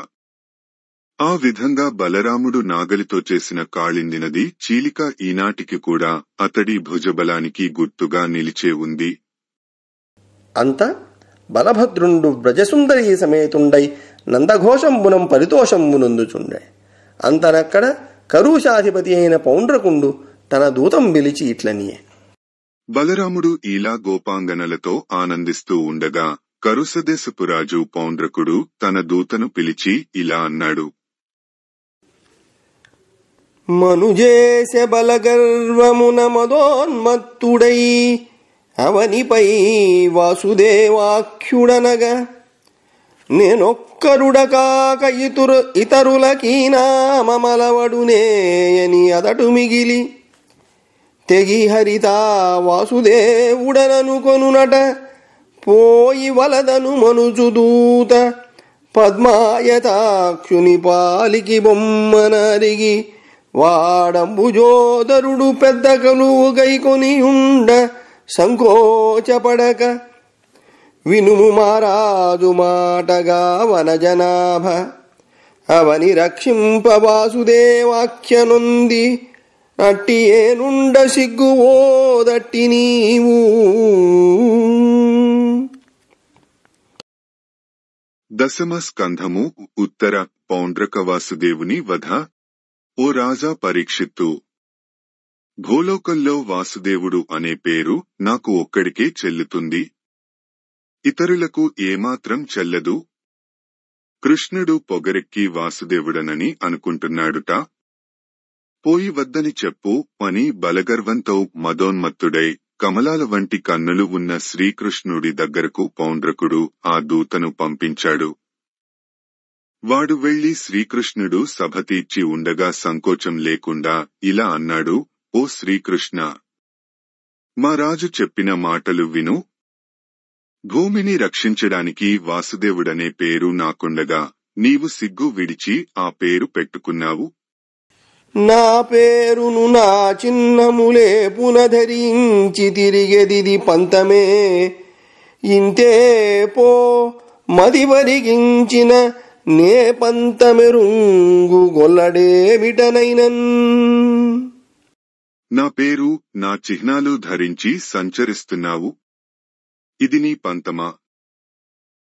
ఆ విధంగా బలరాముడు నాగలితో చేసిన కాళింది నది చీలిక ఈనాటికి కూడా అతడి భుజబలానికి గుర్తుగా నిలిచే ఉంది. అంత బలభద్రుండు బ్రజసుందరీ సమేతుండై నందఘోషంబునం పరితోషంబునందుచుండే. అంతనక్కడ కరుషాధిపతి అయిన పౌండ్రకుండు తన దూతం పిలిచి ఇట్లనియే. బలరాముడు ఇలా గోపాంగనలతో ఆనందిస్తూ ఉండగా కరుసదేశపు రాజు పౌండ్రకుడు తన దూతను పిలిచి ఇలా అన్నాడు. మనుజేశ బలగర్వమున మదోన్మత్తుడై అవనిపై వాసుదేవాఖ్యుడనగా నేనొక్కరుడకాక ఇతరులకీనామలవడునేయని అదటు మిగిలి తెగి హరితా వాసుదేవుడననుకొనునట పోయి వలదను మనుచుదూత పద్మాయతాక్షుని పాలికి బొమ్మనరిగి వాడంబుజోదరుడు పెద్ద కలువు గైకొనియుండ సంకోచపడక వినుము మారాజు మాటగా వనజనాభ అవని రక్షింప వాసుదేవాఖ్యనుంది అట్టి ఏనుండ సిగ్గువోదట్టి నీవు. దశమ స్కంధము ఉత్తర పౌండ్రక వాసుదేవుని వధ. ఓ రాజా పరీక్షిత్తు, భూలోకంలో వాసుదేవుడు అనే పేరు నాకు ఒక్కడికే చెల్లుతుంది, ఇతరులకు ఏమాత్రం చెల్లదు. కృష్ణుడు పొగరెక్కి వాసుదేవుడనని అనుకుంటున్నాడుట. పోయి వద్దని చెప్పు అని బలగర్వంతో మదోన్మత్తుడై కమలాల వంటి కన్నులు ఉన్న శ్రీకృష్ణుడి దగ్గరకు పౌండ్రకుడు ఆ దూతను పంపించాడు. వాడు వెళ్లి శ్రీకృష్ణుడు సభ తీర్చి ఉండగా సంకోచం లేకుండా ఇలా అన్నాడు. ఓ శ్రీకృష్ణ, మా రాజు చెప్పిన మాటలు విను. భూమిని రక్షించడానికి వాసుదేవుడనే పేరు నాకుండగా నీవు సిగ్గు విడిచి ఆ పేరు పెట్టుకున్నావు. నా పేరును నా చిన్నములే పునధరించి తిరిగెదిది పంతమే ఇంతే పో మదివరిగించిన నే పంతమెరుంగు గొల్లడేమిటనైనన్. నా పేరు నా చిహ్నాలు ధరించి సంచరిస్తున్నావు, ఇది నీ పంతమా?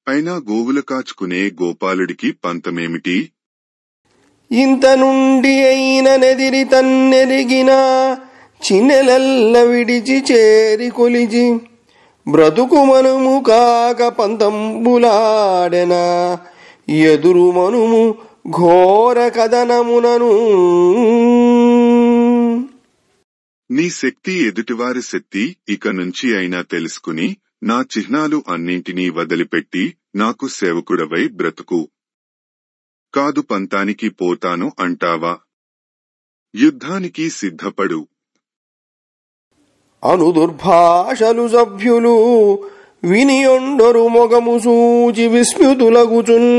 అయినా గోవుల కాచుకునే గోపాలుడికి పంతమేమిటి? ఇంత నుండి అయిన నెదిరి తన్నెరిగిన చిన్నెలల్ల విడిచి చేరి కొలిచి బ్రతుకు మనుము కాక పంతంబులాడెన ఎదురు మనుము ఘోర కథనమునను. నీ శక్తి ఎదుటివారి శక్తి ఇక నుంచి అయినా తెలుసుకుని నా చిహ్నాలు అన్నింటినీ వదిలిపెట్టి నాకు సేవకుడవై బ్రతుకు. కాదు పంతానికి పోతాను అంటావా? యుద్ధానికి సిద్ధపడు. అను దుర్భాషలు సభ్యులు వినియొండరు మొగము సూచి విస్మృతులగుచున్.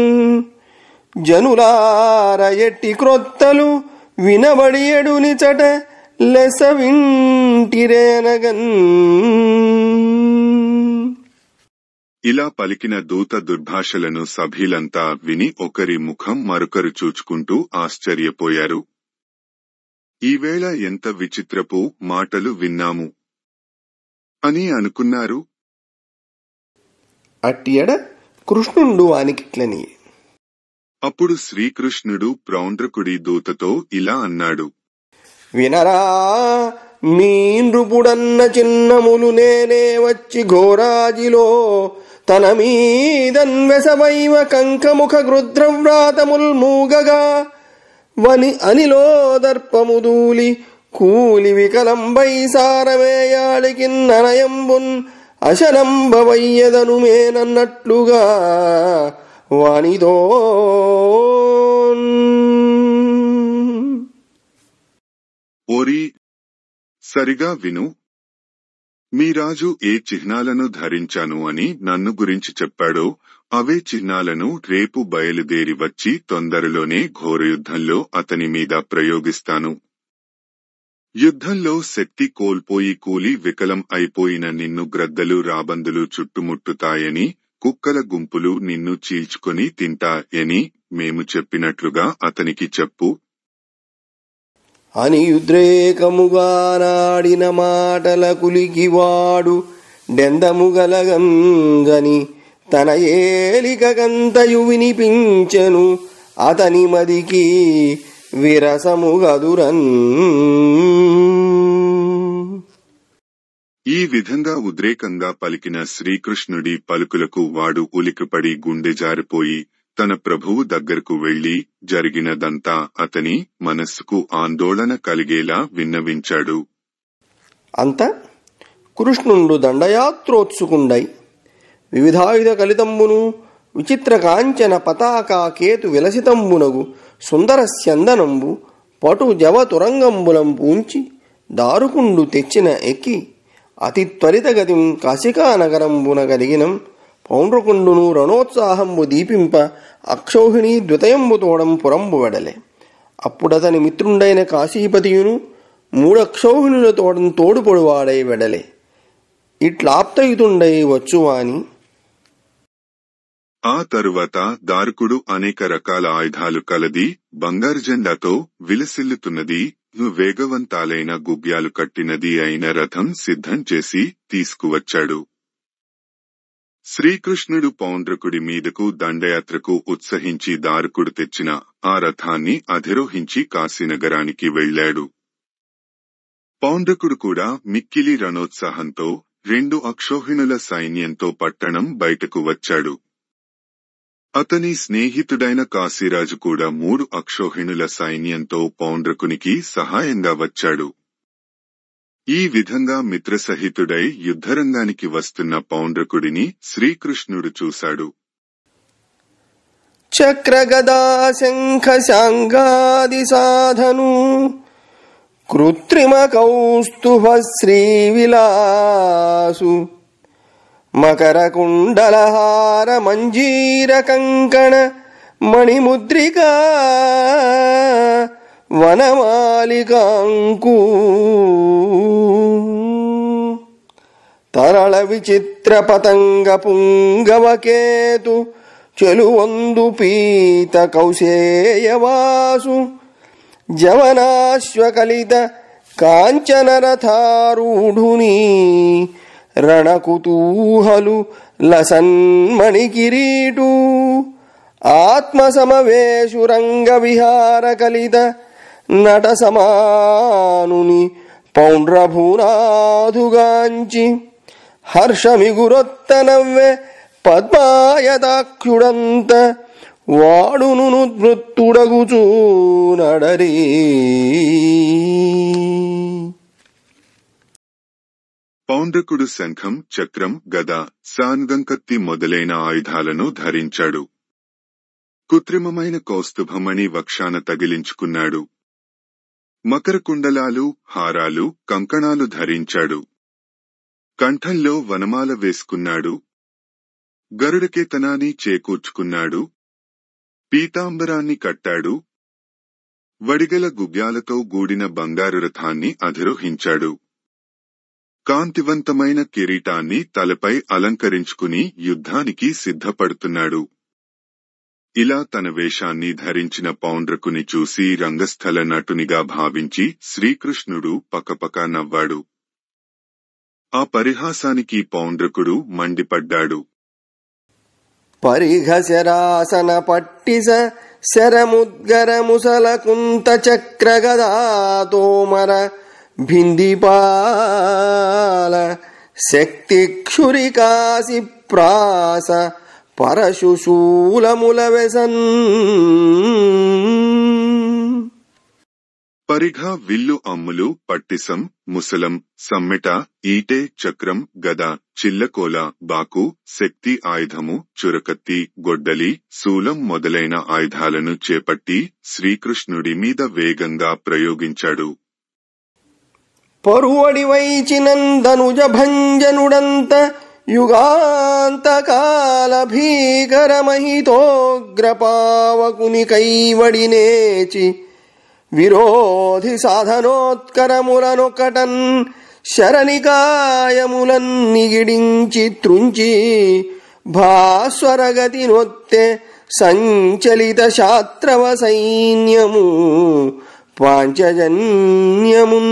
జనులార ఎట్టి క్రొత్తలు వినబడి ఎడునిచట లెస వింటిరేనగన్. ఇలా పలికిన దూత దుర్భాషలను సభ్యులంతా విని ఒకరి ముఖం మరొకరు చూచుకుంటూ ఆశ్చర్యపోయారు. ఈవేళ ఎంత విచిత్రపు మాటలు విన్నాము అని అనుకున్నారు. అట్టియడ కృష్ణుండు వానికిట్లని. అప్పుడు శ్రీకృష్ణుడు పౌండ్రకుడి దూతతో ఇలా అన్నాడు. వినరా, మీ నృపుడన్న చిన్నములు నేనే వచ్చి ఘోరాజిలో తన మీదన్వెసవైవ కంకముఖ గృద్రవ్రాతముల్ మూగగా వని అనిలో దర్పముదూలి కూలి వికలంబై సారమేయాళికిన్ననయంబున్ అశనంబవయ్యదను మేనన్నట్లుగా వానిదో. ఓరి, సరిగా విను. మీ రాజు ఏ చిహ్నాలను ధరించాను అని నన్ను గురించి చెప్పాడో అవే చిహ్నాలను రేపు బయలుదేరి వచ్చి తొందరలోనే ఘోరయుద్ధంలో అతని మీద ప్రయోగిస్తాను. యుద్ధంలో శక్తి కోల్పోయి కూలి వికలం అయిపోయిన నిన్ను గ్రద్దలు రాబందులు చుట్టుముట్టుతాయని, కుక్కల గుంపులు నిన్ను చీల్చుకొని తింటాయని మేము చెప్పినట్లుగా అతనికి చెప్పు అని యుద్రేకముగా నాడిన మాటల కులికివాడు డెందముగలగంగని తన ఏలికకంతయు వినిపించెను అతని మదికి విరసముగదురన్. ఈ విధంగా ఉద్రేకంగా పలికిన శ్రీకృష్ణుడి పలుకులకు వాడు ఉలికిపడి గుండె జారిపోయి తన ప్రభువు దగ్గరకు వెళ్లి జరిగినదంతా అతని మనస్సుకు ఆందోళన కలిగేలా విన్నవించాడు. అంత కృష్ణుండు దండయాత్రోత్సుకుండై వివిధాయుధ కలితంబును విచిత్ర కాంచన పతాకా కేతు విలసితంబునగు సుందర స్యందనంబు పటు జవ తురంగంబులం పూంచి దారుకుండు తెచ్చిన ఎక్కి అతి త్వరితగతిం కాశికా నగరంబున కలిగినం పౌండ్రకుండును రణోత్సాహంబు దీపింప అక్షౌహిణి ద్వితయంబు తోడం పురంబు వెడలే. అప్పుడతని మిత్రుండైన కాశీపతియును మూడక్షౌహిణుల తోడం తోడుపొడువాడై వెడలే. ఇట్లాప్తయుతుండై వచ్చువాని. ఆ తరువాత దారుకుడు అనేక రకాల ఆయుధాలు కలది, బంగారు జెండాతో విలసిల్లుతున్నది, వేగవంతాలైన గుగ్యాలు కట్టినది అయిన రథం సిద్ధం చేసి తీసుకువచ్చాడు. శ్రీకృష్ణుడు పౌండ్రకుడి మీదకు దండయాత్రకు ఉత్సహించి దారుకుడు తెచ్చిన ఆ రథాన్ని అధిరోహించి కాశీనగరానికి వెళ్లాడు. పౌండ్రకుడు కూడా మిక్కిలి రణోత్సాహంతో 2 అక్షౌహిణుల సైన్యంతో పట్టణం బయటకు వచ్చాడు. అతని స్నేహితుడైన కాశీరాజు కూడా 3 అక్షౌహిణుల సైన్యంతో పౌండ్రకునికి సహాయంగా వచ్చాడు. ఈ విధంగా మిత్రసహితుడై యుద్ధరంగానికి వస్తున్న పౌండ్రకుడిని శ్రీకృష్ణుడు చూశాడు. చక్రగదా శంఖ శాంగాది సాధను కృత్రిమ కౌస్తుభ శ్రీవిలాసు మకర కుండలహార మంజీర కంకణ మణిముద్రికా వనమాలికాంకు తరళ విచిత్ర పతంగ పుంగవకేతు చెలువొందు పీత కౌశేయవాసు జవనాశ్వకలిత కాంచనరథారూఢుని రణకుతూహలు లసన్మణి కిరీటు ఆత్మసమవేశురంగ విహార కలిత నట సమానుని పౌండ్రభూనాధుగాంచి హర్షమిగురొత్తనవ్వె పద్మాయదాక్షుడంత వాడును వృత్తుడగుచూ నడరీ. పౌండ్రకుడు శంఖం, చక్రం, గద, సాంగంకత్తి మొదలైన ఆయుధాలను ధరించాడు. కృత్రిమమైన కౌస్తుభమణి వక్షాన తగిలించుకున్నాడు. మకర కుండలాలు, హారాలు, కంకణాలు ధరించాడు. కంఠంలో వనమాల వేసుకున్నాడు. గరుడకేతనాన్ని చేకూర్చుకున్నాడు. పీతాంబరాన్ని కట్టాడు. వడిగల గుగ్యాలతో గూడిన బంగారు రథాన్ని అధిరోహించాడు. కాంతివంతమైన కిరీటాన్ని తలపై అలంకరించుకుని యుద్ధానికి సిద్ధపడుతున్నాడు. ఇలా తన వేషాన్ని ధరించిన పౌండ్రకుని చూసి రంగస్థల నటునిగా భావించి శ్రీకృష్ణుడు పకపక నవ్వాడు. ఆ పరిహాసానికి పౌండ్రకుడు మండిపడ్డాడు. పరిఘశరాసన పట్టిస శరముద్గర ముసల కుంత చక్ర గదాతోమర భిందిపాల శక్తి క్షురికాసి ప్రాస పరశుశూలముల వెసన్. పరిఘ, విల్లు, అమ్ములు, పట్టిసం, ముసలం, సమ్మెట, ఈటె, చక్రం, గద, చిల్లకోల, బాకు, శక్తి ఆయుధము, చురకత్తి, గొడ్డలి, శూలం మొదలైన ఆయుధాలను చేపట్టి శ్రీకృష్ణుడి మీద వేగంగా ప్రయోగించాడు. పరువడి వైచినందనుజ భంజనుడంత యుగాంతకాల భీకర మహితోగ్రపావకుని కైవడినేచి విరోధి సాధనోత్కరములనొకటన్ శరణికాయములన్ నిగిడించి త్రుంచి భాస్వరగతి నొత్తె సంచలిత శాత్రవ సైన్యము పాంచజన్యమున్.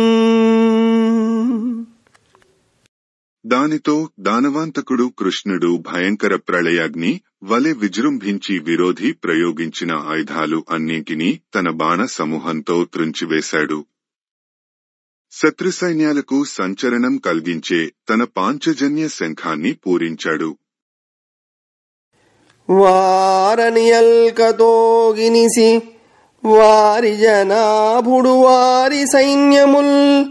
దానితో దానవాంతకుడు కృష్ణుడు భయంకర ప్రళయాగ్ని వలె విజృంభించి విరోధి ప్రయోగించిన ఆయుధాలు అన్నింటినీ తన బాణ సమూహంతో త్రుంచివేశాడు. శత్రుసైన్యాలకు సంచలనం కలిగించే తన పాంచజన్య శంఖాన్ని పూరించాడు. వారనియల్కతోగినిసి వారి జనాభుడు వారి సైన్యముల్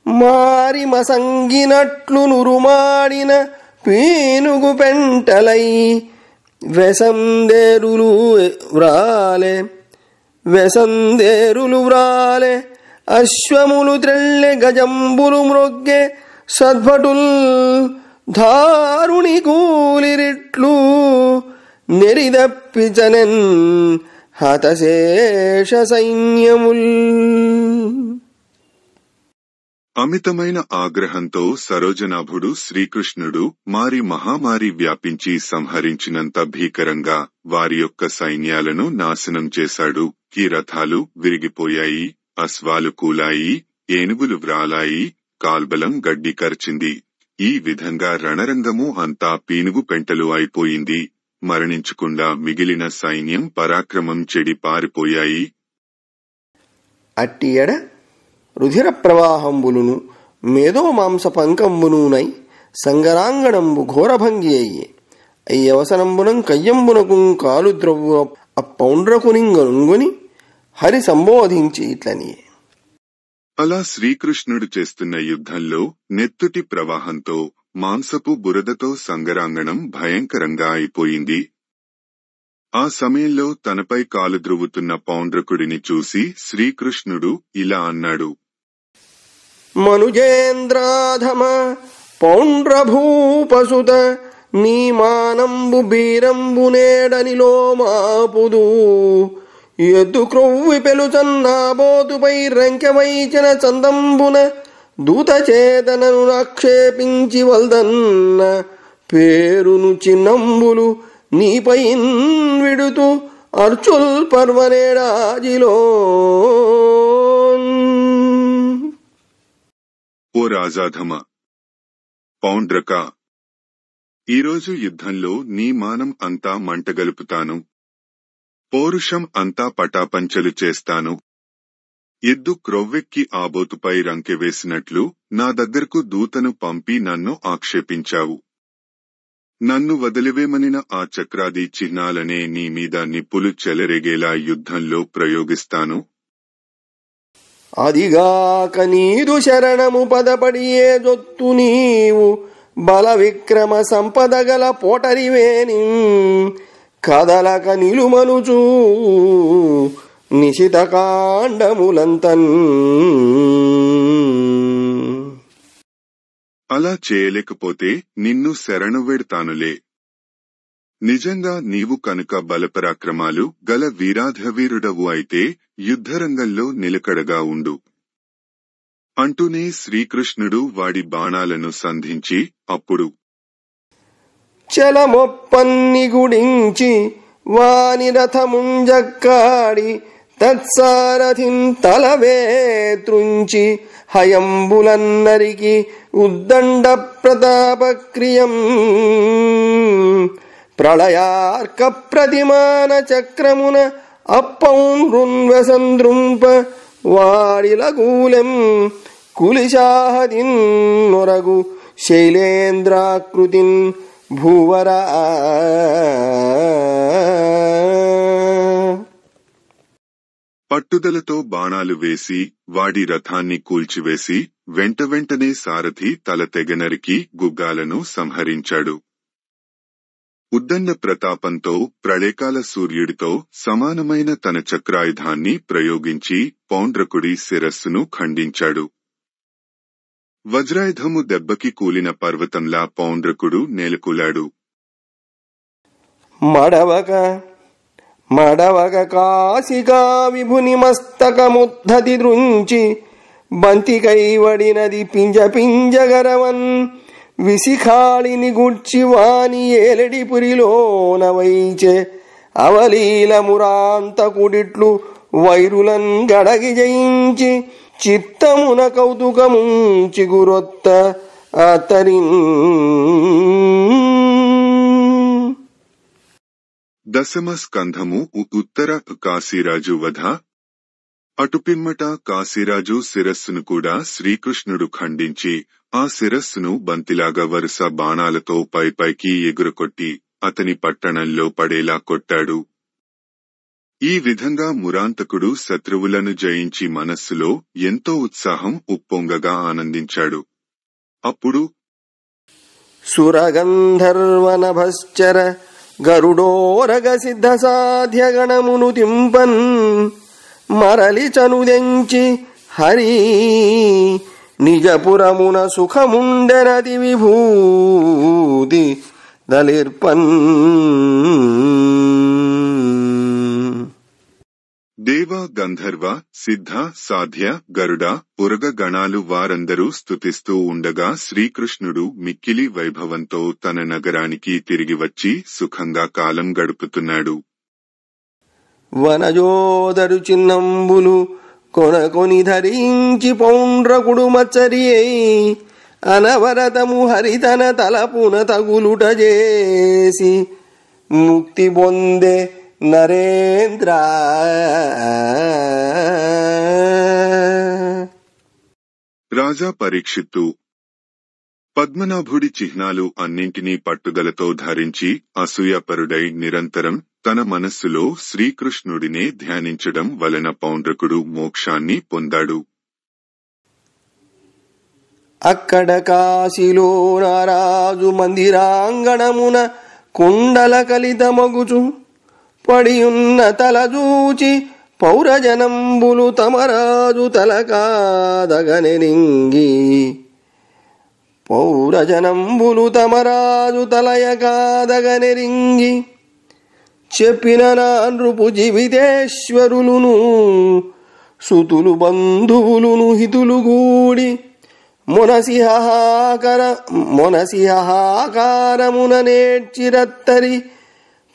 మారి మసంగినట్లు నురుమాడిన పీనుగు పెంటలై వెసందేరులు వ్రాలే అశ్వములు త్రెళ్ళె గజంబులు మ్రొగ్గె సద్భటుల్ ధారుణి కూలిరిట్లు నెరిదప్పిచనెన్ హతశేష సైన్యముల్. అమితమైన ఆగ్రహంతో సరోజనాభుడు శ్రీకృష్ణుడు మారి మహామారి వ్యాపించి సంహరించినంత భీకరంగా వారి యొక్క సైన్యాలను నాశనం చేశాడు. ఈ రథాలు విరిగిపోయాయి, అశ్వాలు కూలాయి, ఏనుగులు వ్రాలాయి, కాల్బలం గడ్డి కర్చింది. ఈ విధంగా రణరంగము అంతా పీనుగు పెంటలు అయిపోయింది. మరణించకుండా మిగిలిన సైన్యం పరాక్రమం చెడి పారిపోయాయి. అట్టియడ రుధిర ప్రవాహంబులును మేధో మాంస పంకంబునునై సంగరాంగణంబు ఘోరభంగి అయ్యే అయ్యవసనంబునం కయ్యంబునకు కాలు ద్రవ్వు అప్పౌండ్రకునింగొని హరి సంబోధించి ఇట్లని. అలా శ్రీకృష్ణుడు చేస్తున్న యుద్ధంలో నెత్తుటి ప్రవాహంతో మాంసపు బురదతో సంగరాంగణం భయంకరంగా అయిపోయింది. ఆ సమయంలో తనపై కాలు ద్రువుతున్న పౌండ్రకుడిని చూసి శ్రీకృష్ణుడు ఇలా అన్నాడు. మనుజేంద్రాధమ పౌండ్రభూపసుత నీ మానంబు బీరంబు నేడనిలో మాపుదు ఎద్దు క్రొవ్వి పెలుచన్నాబోతుపై రంకెవైచిన చందంబున దూతచేతనను ఆక్షేపించి వల్దన్న పేరును చిన్నంబులు నీపై విడుతూ అర్చుల్ పర్వనేడాజిలో. ఓ రాజాధమ పౌండ్రక, ఈరోజు యుద్ధంలో నీ మానం అంతా మంటగలుపుతాను. పౌరుషం అంతా పటాపంచలు చేస్తాను. ఎద్దు క్రొవ్వెక్కి ఆబోతుపై రంకెవేసినట్లు నా దగ్గరకు దూతను పంపి నన్ను ఆక్షేపించావు. నన్ను వదిలివేమనిన ఆ చక్రాది చిహ్నాలనే నీ మీద నిప్పులు చెలరేగేలా యుద్ధంలో ప్రయోగిస్తాను. అదిగాక నీదు శరణము పదపడియే జొత్తు నీవు బల విక్రమ సంపదగల పోటరివేని కదలక నిలుమనుచూ నిశిత కాండములంతన్. అలా చేయలేకపోతే నిన్ను శరణు వెడతానులే. నిజంగా నీవు కనుక బలపరాక్రమాలు గల వీరాధవీరుడవు అయితే యుద్ధరంగంలో నిలకడగా ఉండు. అంటూనే శ్రీకృష్ణుడు వాడి బాణాలను సంధించి అప్పుడు చలమొప్పన్ని గుడించి వాని రథముంజక్కాడి తత్సారథిన్ తలవేత్రుంచి హయంబులన్నరికి ఉద్దండ ప్రతాపక్రియం ప్రళయార్క ప్రతిమాన చక్రమున అప్పౌండ్రున్వసంద్రుంప వాడిలగూలెం కులిశాహదిన్ నొరగు శైలేంద్రాకృతిన్ భూవరా. పట్టుదలతో బాణాలు వేసి వాడి రథాన్ని కూల్చివేసి వెంటనే సారథి తల తెగనరికి గుగ్గాలను సంహరించాడు. ఉద్దండ ప్రతాపంతో ప్రళయకాల సూర్యుడితో సమానమైన తన చక్రాయుధాన్ని ప్రయోగించి పౌండ్రకుడి శిరస్సును ఖండించాడు. వజ్రాయుధము దెబ్బకి కూలిన పర్వతంలా పౌండ్రకుడు నేలకూలాడు. మడవక కాశికా విభుని మస్తకముద్ధతి దృంచి బంతికైవడినది పింజగరవన్ విశిఖాళిని గుడ్చి వాని ఏలడిపురిలోన వైచే అవలీలమురాంతకుడిట్లు వైరులన్ గడగి జయించి చిత్తమున కౌతుకముంచి గురొత్త అతరిన్. దశమ స్కంధము ఉత్తర కాశీరాజు వధ. అటుపిమ్మట కాశీరాజు శిరస్సును కూడా శ్రీకృష్ణుడు ఖండించి ఆ శిరస్సును బంతిలాగా వరుస బాణాలతో పైపైకి ఎగురకొట్టి అతని పట్టణంలో పడేలా కొట్టాడు. ఈ విధంగా మురాంతకుడు శత్రువులను జయించి మనస్సులో ఎంతో ఉత్సాహం ఉప్పొంగగా ఆనందించాడు. అప్పుడు సురగంధర్వనభశ్చర గరుడోరగ సిద్ధ సాధ్య గణమును తింపన్ మరలి చనుదెంచి హరి నిజపురమున సుఖముండెనది విభూతి దలిర్పన్. దేవ గంధర్వ సిద్ధ సాధ్య గరుడ పురగ గణాలు వారందరూ స్తుతిస్తూ ఉండగా శ్రీకృష్ణుడు మిక్కిలి వైభవంతో తన నగరానికి తిరిగి వచ్చి సుఖంగా కాలం గడుపుతున్నాడు. వనజోదరు చిన్నంబులు కొనకొని ధరించి పౌండ్రకుడు మచ్చరి అనవరతము హరితన తలపున తగులుట చేసి ముక్తి పొందే నరేంద్ర. రాజా పరీక్షిత్తు పద్మనాభుడి చిహ్నాలు అన్నింటినీ పట్టుదలతో ధరించి అసూయపరుడై నిరంతరం తన మనస్సులో శ్రీకృష్ణుడినే ధ్యానించడం వలన పౌండ్రకుడు మోక్షాన్ని పొందాడు. అక్కడ కాశీలో నారాజు మందిరాంగణమున కుండల కలితమగుచు పడియున్న తలజూచి పౌరజనంబులు తమరాజు తలకాదగనెరింగి పౌరజనంబులు తమరాజు తలయకాదగనెరింగి చెప్పిన నృపు జీవితేశ్వరులును సుతులు బంధువులును హితులు గూడి మొనసిహాకారమున నేర్చిరత్తరి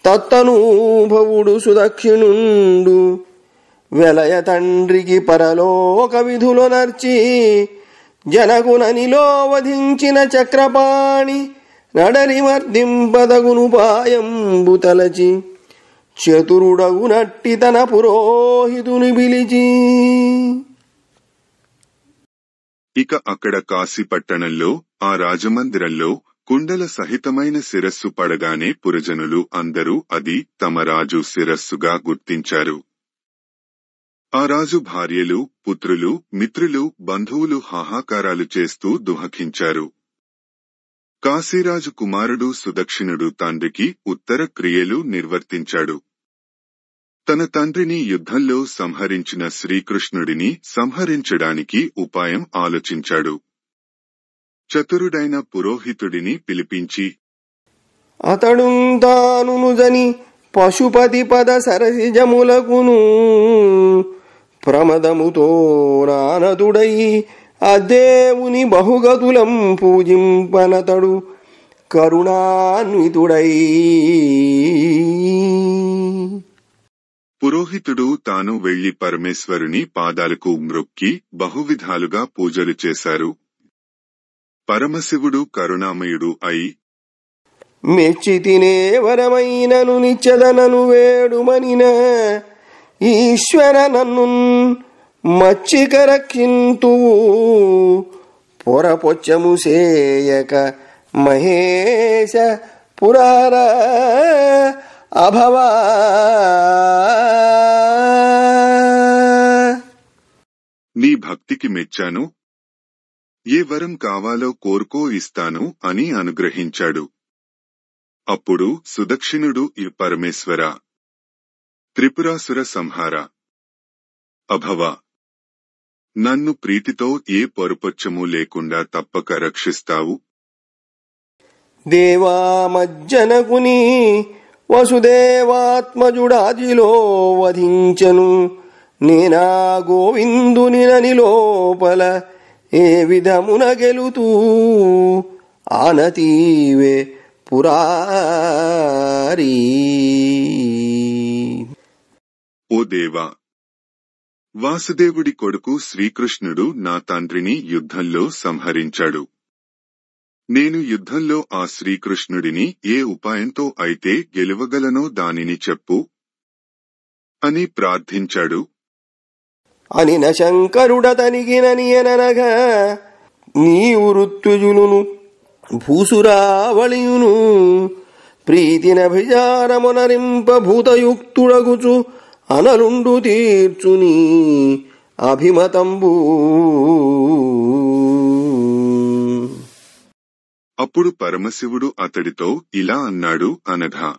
తత్తనూభవుడు సుదక్షిణుండు వెలయ తండ్రికి పరలోక విధులు నర్చి జనకుననిలో వధించిన చక్రపాణి నడరి మర్దింపదగునుపాయంబు తలచి చతురుడగునట్టి తన పురోహితుని పిలిచి. ఇక అక్కడ కాశీ పట్టణంలో ఆ రాజమందిరంలో కుండల సహితమైన శిరస్సు పడగానే పురజనులు అందరూ అది తమ రాజు శిరస్సుగా గుర్తించారు. ఆ రాజు భార్యలు, పుత్రులు, మిత్రులు, బంధువులు హాహాకారాలు చేస్తూ దుఃఖించారు. కాశీరాజు కుమారుడు సుదక్షిణుడు తండ్రికి ఉత్తర క్రియలు నిర్వర్తించాడు. తన తండ్రిని యుద్ధంలో సంహరించిన శ్రీకృష్ణుడిని సంహరించడానికి ఉపాయం ఆలోచించాడు. చతురుడైన పురోహితుడిని పిలిపించి, అతడు తానుజని పశుపతి పద సరసిజములకును ప్రమదముతో నానదుడై అదేవుని బహుగతులం పూజింపనతడు కరుణాన్వితుడై. పురోహితుడు తాను వెళ్లి పరమేశ్వరుని పాదాలకు మ్రొక్కి బహువిధాలుగా పూజలు చేశారు. పరమశివుడు కరుణామయుడు అయి, మెచ్చితినే వరమైనను నిత్యదనను వేడుమనిన ఈశ్వర నన్ను మచ్చిక రక్షింతువు పొరపొచ్చము సేయక మహేశ పురార అభవా. నీ భక్తికి మెచ్చాను, ఏ వరం కావాలో కోరుకో ఇస్తాను అని అనుగ్రహించాడు. అప్పుడు సుదక్షిణుడు, ఈ పరమేశ్వర, త్రిపురాసుర సంహార, అభవ, నన్ను ప్రీతితో ఏ పొరపొచ్చము లేకుండా తప్పక రక్షిస్తావు. దేవామజ్జనకుని వసుదేవాత్మజుడాదిలో వధించను నేనా గోవిందుని నని లోపల ఏ విధమున గెలుతూ ఆనతీవే పురారీ. ఓ దేవా, వాసుదేవుడి కొడుకు శ్రీకృష్ణుడు నా తండ్రిని యుద్ధంలో సంహరించాడు. నేను యుద్ధంలో ఆ శ్రీకృష్ణుడిని ఏ ఉపాయంతో అయితే గెలవగలనో దానిని చెప్పు అని ప్రార్థించాడు. అనిన శంకరుడతనిగిననియననగా నీవు ఋత్విజులును భూసురావళియును ప్రీతినభిచారమునరింప భూతయుక్తుడగుచు అనలుండు తీర్చుని అభిమతంబు. అప్పుడు పరమశివుడు అతడితో ఇలా అన్నాడు అనగా,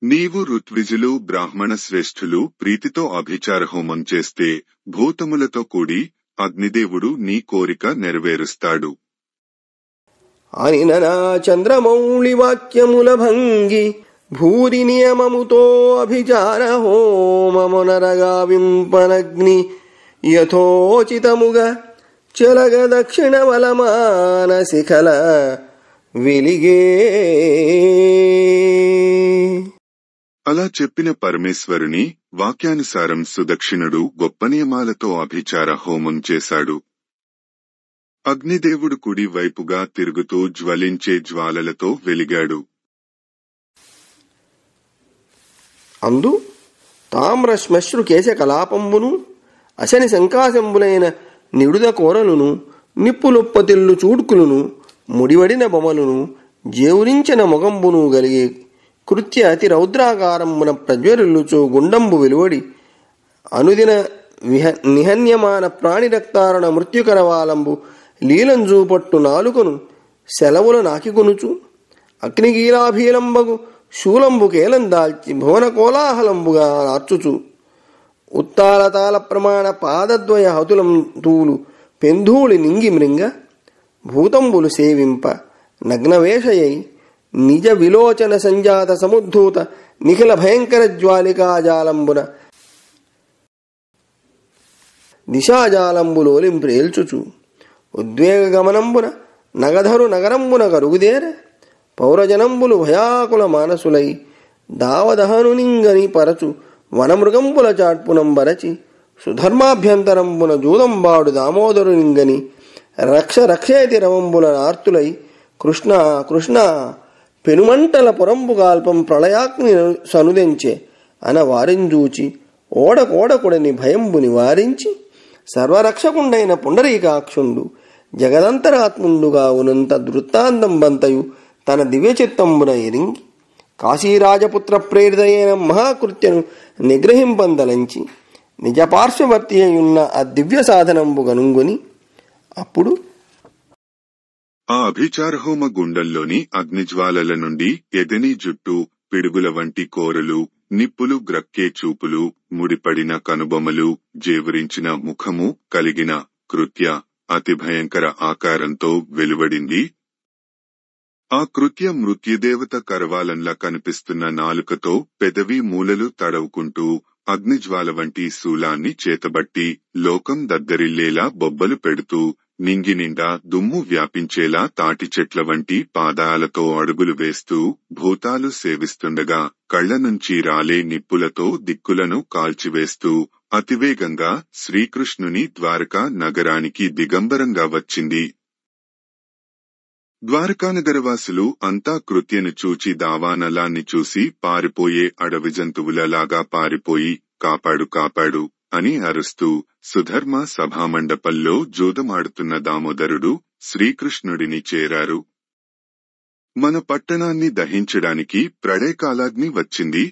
నీవు ఋత్విజులు బ్రాహ్మణ శ్రేష్ఠులు ప్రీతితో అభిచార హోమం చేస్తే భూతములతో కూడి అగ్నిదేవుడు నీ కోరిక నెరవేరుస్తాడు. అనిన నా చంద్రమౌళి వాక్యముల భంగి భూరి నియమముతో అభిచార హోమమునరగా వింపనగ్ని యథోచితముగా చెలగ దక్షిణ వలమానసిఖల వెలిగే. అలా చెప్పిన పరమేశ్వరుని వాక్యానుసారం సుదక్షిణుడు గొప్ప నియమాలతో అభిచార హోమం చేశాడు. అగ్నిదేవుడు కుడి వైపుగా తిరుగుతూ జ్వలించే జ్వాలలతో వెలిగాడు. అందు తామ్ర శ్మశ్రు కేశ కలాపంబును అశని సంకాశంబులైన నిడుద కోరలును నిప్పులుప్పతిల్లు చూడ్కులును ముడివడిన బొమలును జేవురించిన మొగంబును గలిగే కృత్య అతి రౌద్రాకారంబున ప్రజ్వరిల్లుచు గుండంబు వెలువడి అనుదిన నిహన్యమాన ప్రాణిరక్తారణ మృత్యుకరవాలంబు లీలంజూపట్టు నాలుకను సెలవుల నాకికొనుచు అగ్నిగీలాభీలంబగు శూలంబు కేలం దాల్చి భువన కోలాహలంబుగా నార్చుచు ఉత్తాళతాళ ప్రమాణ పాదద్వయ హతులం తూలు పెంధూళి నింగి మృంగ భూతంబులు సేవింప నగ్నవేషయై నిజ విలోచన సంజాత సముద్ధూత నిఖిల భయంకర జ్వాలికాజాలంబున దిశాజాలంబులోలింప్రేల్చుచు ఉద్వేగ గమనంబున నగధరు నగరంబున కరుగుదేర పౌరజనంబులు భయాకుల మానసులై దావదహనునింగని పరచు వనమృగంబుల చాట్పునంబరచి సుధర్మాభ్యంతరంబున జూదంబాడు దామోదరునింగని రక్ష రక్షేతి రవంబుల నార్తులై కృష్ణ కృష్ణ పెనుమంటల పొరంబుగాల్పం ప్రళయాగ్ని సనుదెంచే అన వారింజూచి ఓడకోడకుడని భయంబు నివారించి సర్వరక్షకుండైన పుండరీకాక్షుండు జగదంతరాత్ముండుగా ఉనంత వృత్తాంతంబంతయు తన దివ్యచిత్తంబున ఎరింగి కాశీరాజపుత్ర ప్రేరితయైన మహాకృత్యను నిగ్రహింపందలంచి నిజపార్శ్వవర్తి అయున్న ఆ దివ్య సాధనంబు గనుంగుని అప్పుడు ఆ అభిచారహోమ గుండంలోని అగ్నిజ్వాలల నుండి ఎదని జుట్టు, పిడుగుల వంటి కోరలు, నిప్పులు గ్రక్కే చూపులు, ముడిపడిన కనుబొమలు, జేవురించిన ముఖము కలిగిన కృత్య అతి భయంకర ఆకారంతో వెలువడింది. ఆ కృత్య మృత్యుదేవత కరవాలంలా కనిపిస్తున్న నాలుకతో పెదవి మూలలు తడవుకుంటూ అగ్నిజ్వాల వంటి శూలాన్ని చేతబట్టి లోకం దద్దరిల్లేలా బొబ్బలు పెడుతూ నింగినిండా దుమ్ము వ్యాపించేలా తాటి చెట్ల వంటి పాదాలతో అడుగులు వేస్తూ భూతాలు సేవిస్తుండగా కళ్ల నుంచి రాలే నిప్పులతో దిక్కులను కాల్చివేస్తూ అతివేగంగా శ్రీకృష్ణుని ద్వారకా నగరానికి దిగంబరంగా వచ్చింది. ద్వారకానగరవాసులు అంతా కృత్యను చూచి దావానలాన్ని చూసి పారిపోయే అడవి జంతువులలాగా పారిపోయి కాపాడు కాపాడు అని అరుస్తూ సుధర్మ సభామండపంలో జూదమాడుతున్న దామోదరుడు శ్రీకృష్ణుడిని చేరారు. మన పట్టణాన్ని దహించడానికి ప్రళయకాలాగ్ని వచ్చింది,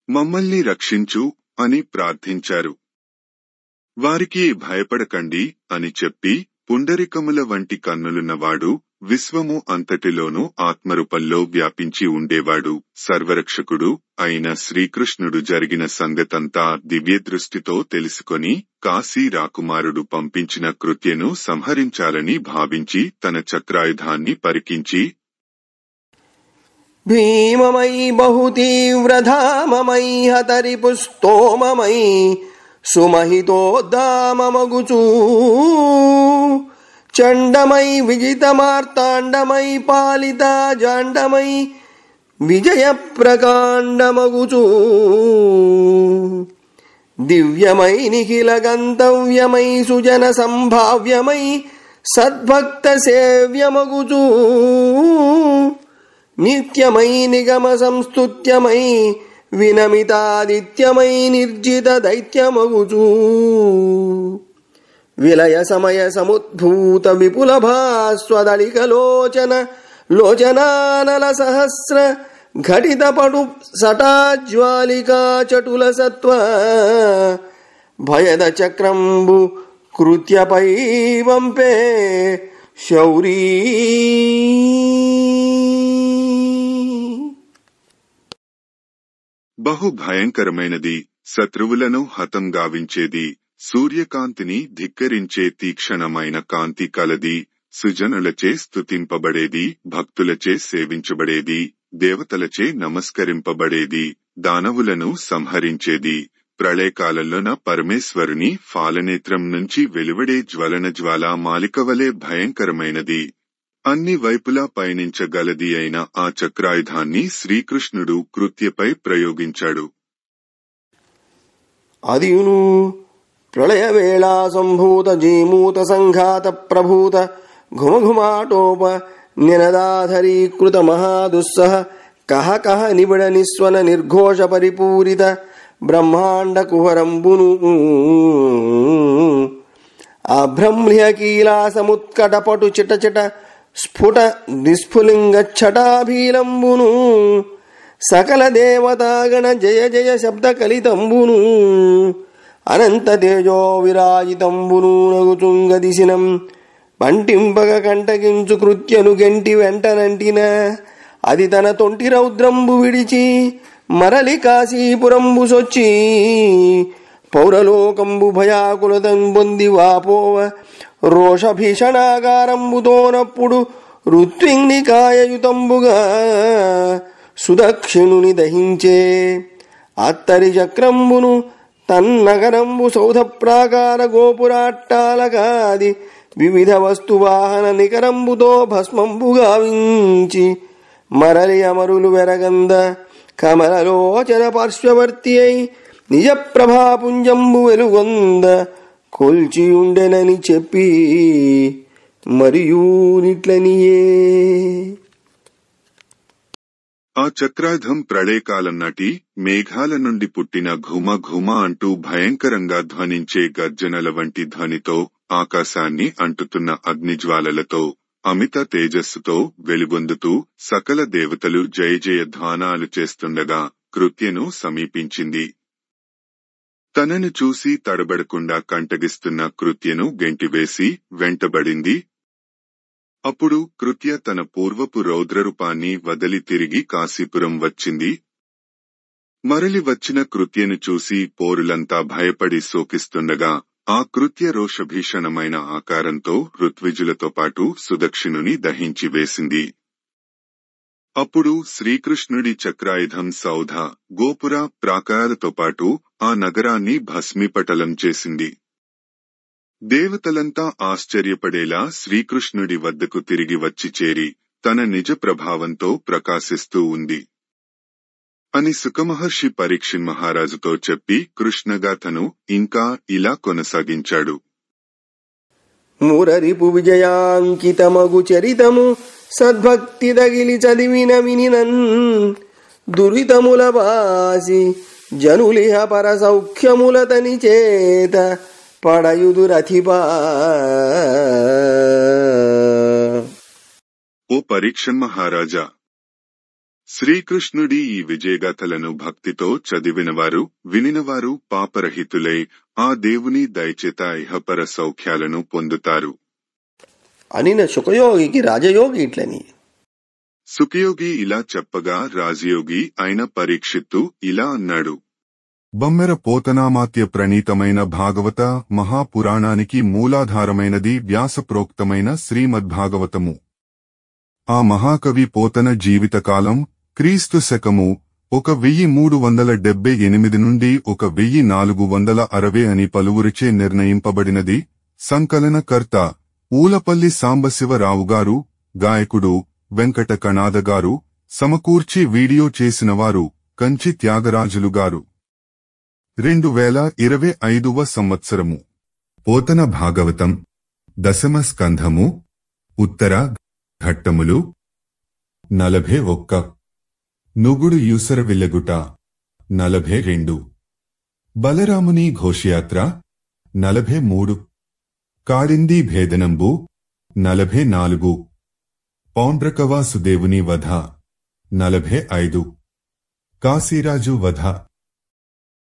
మమ్మల్ని రక్షించు అని ప్రార్థించారు. వారికి భయపడకండి అని చెప్పి పుండరికముల వంటి కన్నులున్నవాడు, విశ్వము అంతటిలోనూ ఆత్మరూపంలో వ్యాపించి ఉండేవాడు, సర్వరక్షకుడు అయిన శ్రీకృష్ణుడు జరిగిన సంగతంతా దివ్యదృష్టితో తెలుసుకొని కాశీ రాకుమారుడు పంపించిన కృత్యను సంహరించాలని భావించి తన చక్రాయుధాన్ని పరికించి భీమమై బహుతీవ్రధామమై హతరిపుస్తోమమై సుమహితోద్దామమగుచూ చండమై విజితమార్తాండమై పాలితా జాండమై విజయ ప్రకాండమగుచూ దివ్యమై నిఖిల గంతవ్యమై సుజన సంభావ్యమై సద్భక్త సేవ్యమగుచూ నిత్యమై నిగమ సంస్తుత్యమై వినమితాదిత్యమై నిర్జిత దైత్యమగుచూ విలయ సమయ సముద్భూత విపుల భాస్వదళిక లోచన లోచనానల సహస్ర ఘటిత పడు సటాజ్వాలికా చటుల సత్వ భయద చక్రంబు కృత్యపై వంపే శౌరీ. బహు భయంకరమైనది, శత్రువులను హతం గావించేది, సూర్యకాంతిని ధిక్కరించే తీక్షణమైన కాంతి కలది, సుజనులచే స్తుతింపబడేది, భక్తులచే సేవించబడేది, దేవతలచే నమస్కరింపబడేది, దానవులను సంహరించేది, ప్రళయకాలంలోన పరమేశ్వరుని ఫాలనేత్రం నుంచి వెలువడే జ్వలన జ్వాలా మాలికవలే భయంకరమైనది, అన్ని వైపులా పయనించగలది అయిన ఆ చక్రాయుధాన్ని శ్రీకృష్ణుడు కృత్యపై ప్రయోగించాడు. అదియును ప్రళయవేళా సంభూత జీమూత సంఘాత ప్రభూత ఘుమఘుమాటోప నినదాధరీకృత మహాదుస్సహ కహ కహ నిబిడ నిస్వన నిర్ఘోష పరిపూరిత బ్రహ్మాండ కుహరంబును అభ్రమ్ల్యకీలాసముత్కటపటు చిటచిట స్ఫుట నిస్ఫులింగచ్చటాభీలంబును సకల దేవతాగణ జయ జయ శబ్ద కలితంబును అనంత తేజో విరాజితంబును నగుచుంగ దిశనం పంటింపగ కంటకించు కృత్యను గెంటి వెంటనంటిన అది తన తొంటి రౌద్రంబు విడిచి మరలి కాశీపురంబు సొచ్చి పౌరలోకంబు భయాకులతం పొంది వాపోవ రోషభీషణాగారంబుతోనప్పుడు ఋత్వింనికాయయుతంబుగా సుదక్షిణుని దహించే అత్తరి చక్రంబును తన్నగరంబు సౌధ ప్రాకార గోపురాట్టాలకాది వివిధ వస్తువాహన నికరంబుతో భస్మంబు గావించి మరలి అమరులు వెరగంద కమలలోచన పార్శ్వవర్తి అయి నిజ ప్రభాపుంజంబు వెలుగొంద కొల్చియుండెనని చెప్పి మరియూ నిట్లనియే. ఆ చక్రాయుధం ప్రళయకాలం నాటి మేఘాల నుండి పుట్టిన ఘుమ ఘుమ అంటూ భయంకరంగా ధ్వనించే గర్జనల వంటి ధ్వనితో ఆకాశాన్ని అంటుతున్న అగ్నిజ్వాలలతో అమిత తేజస్సుతో వెలుగొందుతూ సకల దేవతలు జయ జయ ధ్వానాలు చేస్తుండగా కృత్యను సమీపించింది. తనను చూసి తడబడకుండా కంటగిస్తున్న కృత్యను గెంటివేసి వెంటబడింది. అప్పుడు కృత్య తన పూర్వపు రౌద్రరూపాన్ని వదలి తిరిగి కాశీపురం వచ్చింది. మరలి వచ్చిన కృత్యను చూసి పోరులంతా భయపడి శోకిస్తుండగా ఆ కృత్య రోషభీషణమైన ఆకారంతో ఋత్విజులతో పాటు సుదక్షిణుని దహించి వేసింది. అప్పుడు శ్రీకృష్ణుడి చక్రాయుధం సౌధ, గోపుర, ప్రాకారాలతో పాటు ఆ నగరాన్ని భస్మీపటలం చేసింది. దేవతలంతా ఆశ్చర్యపడేలా శ్రీకృష్ణుడి వద్దకు తిరిగి వచ్చి చేరి తన నిజ ప్రభావంతో ప్రకాశిస్తూ ఉంది అని సుఖమహర్షి పరీక్షిన్ మహారాజుతో చెప్పి కృష్ణగాథను ఇంకా ఇలా కొనసాగించాడు. మురరిపు విజయాంకితమగు చరితము సద్భక్తి దగిలి చదివిన వినినన్ దురితముల బాసి జనులిహ పర సౌఖ్యములతని చేత పడయుదురథిపా. ఓ పరీక్షన్ మహారాజా, శ్రీకృష్ణుడి ఈ విజయగాథలను భక్తితో చదివినవారు వినినవారు పాపరహితులై ఆ దేవుని దయచేత ఇహపర సౌఖ్యాలను పొందుతారు అనిన శుకయోగికి రాజయోగి ఇట్లని. సుఖయోగి ఇలా చెప్పగా రాజయోగి అయిన పరీక్షిత్తు ఇలా అన్నాడు. బమ్మెర పోతనామాత్య ప్రణీతమైన భాగవత మహాపురాణానికి మూలాధారమైనది వ్యాసప్రోక్తమైన శ్రీమద్భాగవతము. ఆ మహాకవి పోతన జీవితకాలం క్రీస్తు శకము 1378 నుండి 1460 అని పలువురిచే నిర్ణయింపబడినది. సంకలనకర్త ఊలపల్లి సాంబశివరావుగారు, గాయకుడు వెంకట కణాదగారు, సమకూర్చి వీడియో చేసినవారు కంచి త్యాగరాజులుగారు. 2025వ సంవత్సరము. పోతన భాగవతం దశమ స్కంధము, ఉత్తర ఘట్టములు 41. నుగుడు యూసర విల్లగుట 42. బలరాముని ఘోషయాత్ర 43. కాడింది భేదనంబు 44. పౌండ్రకవాసుదేవుని వధ 45. కాశీరాజు వధ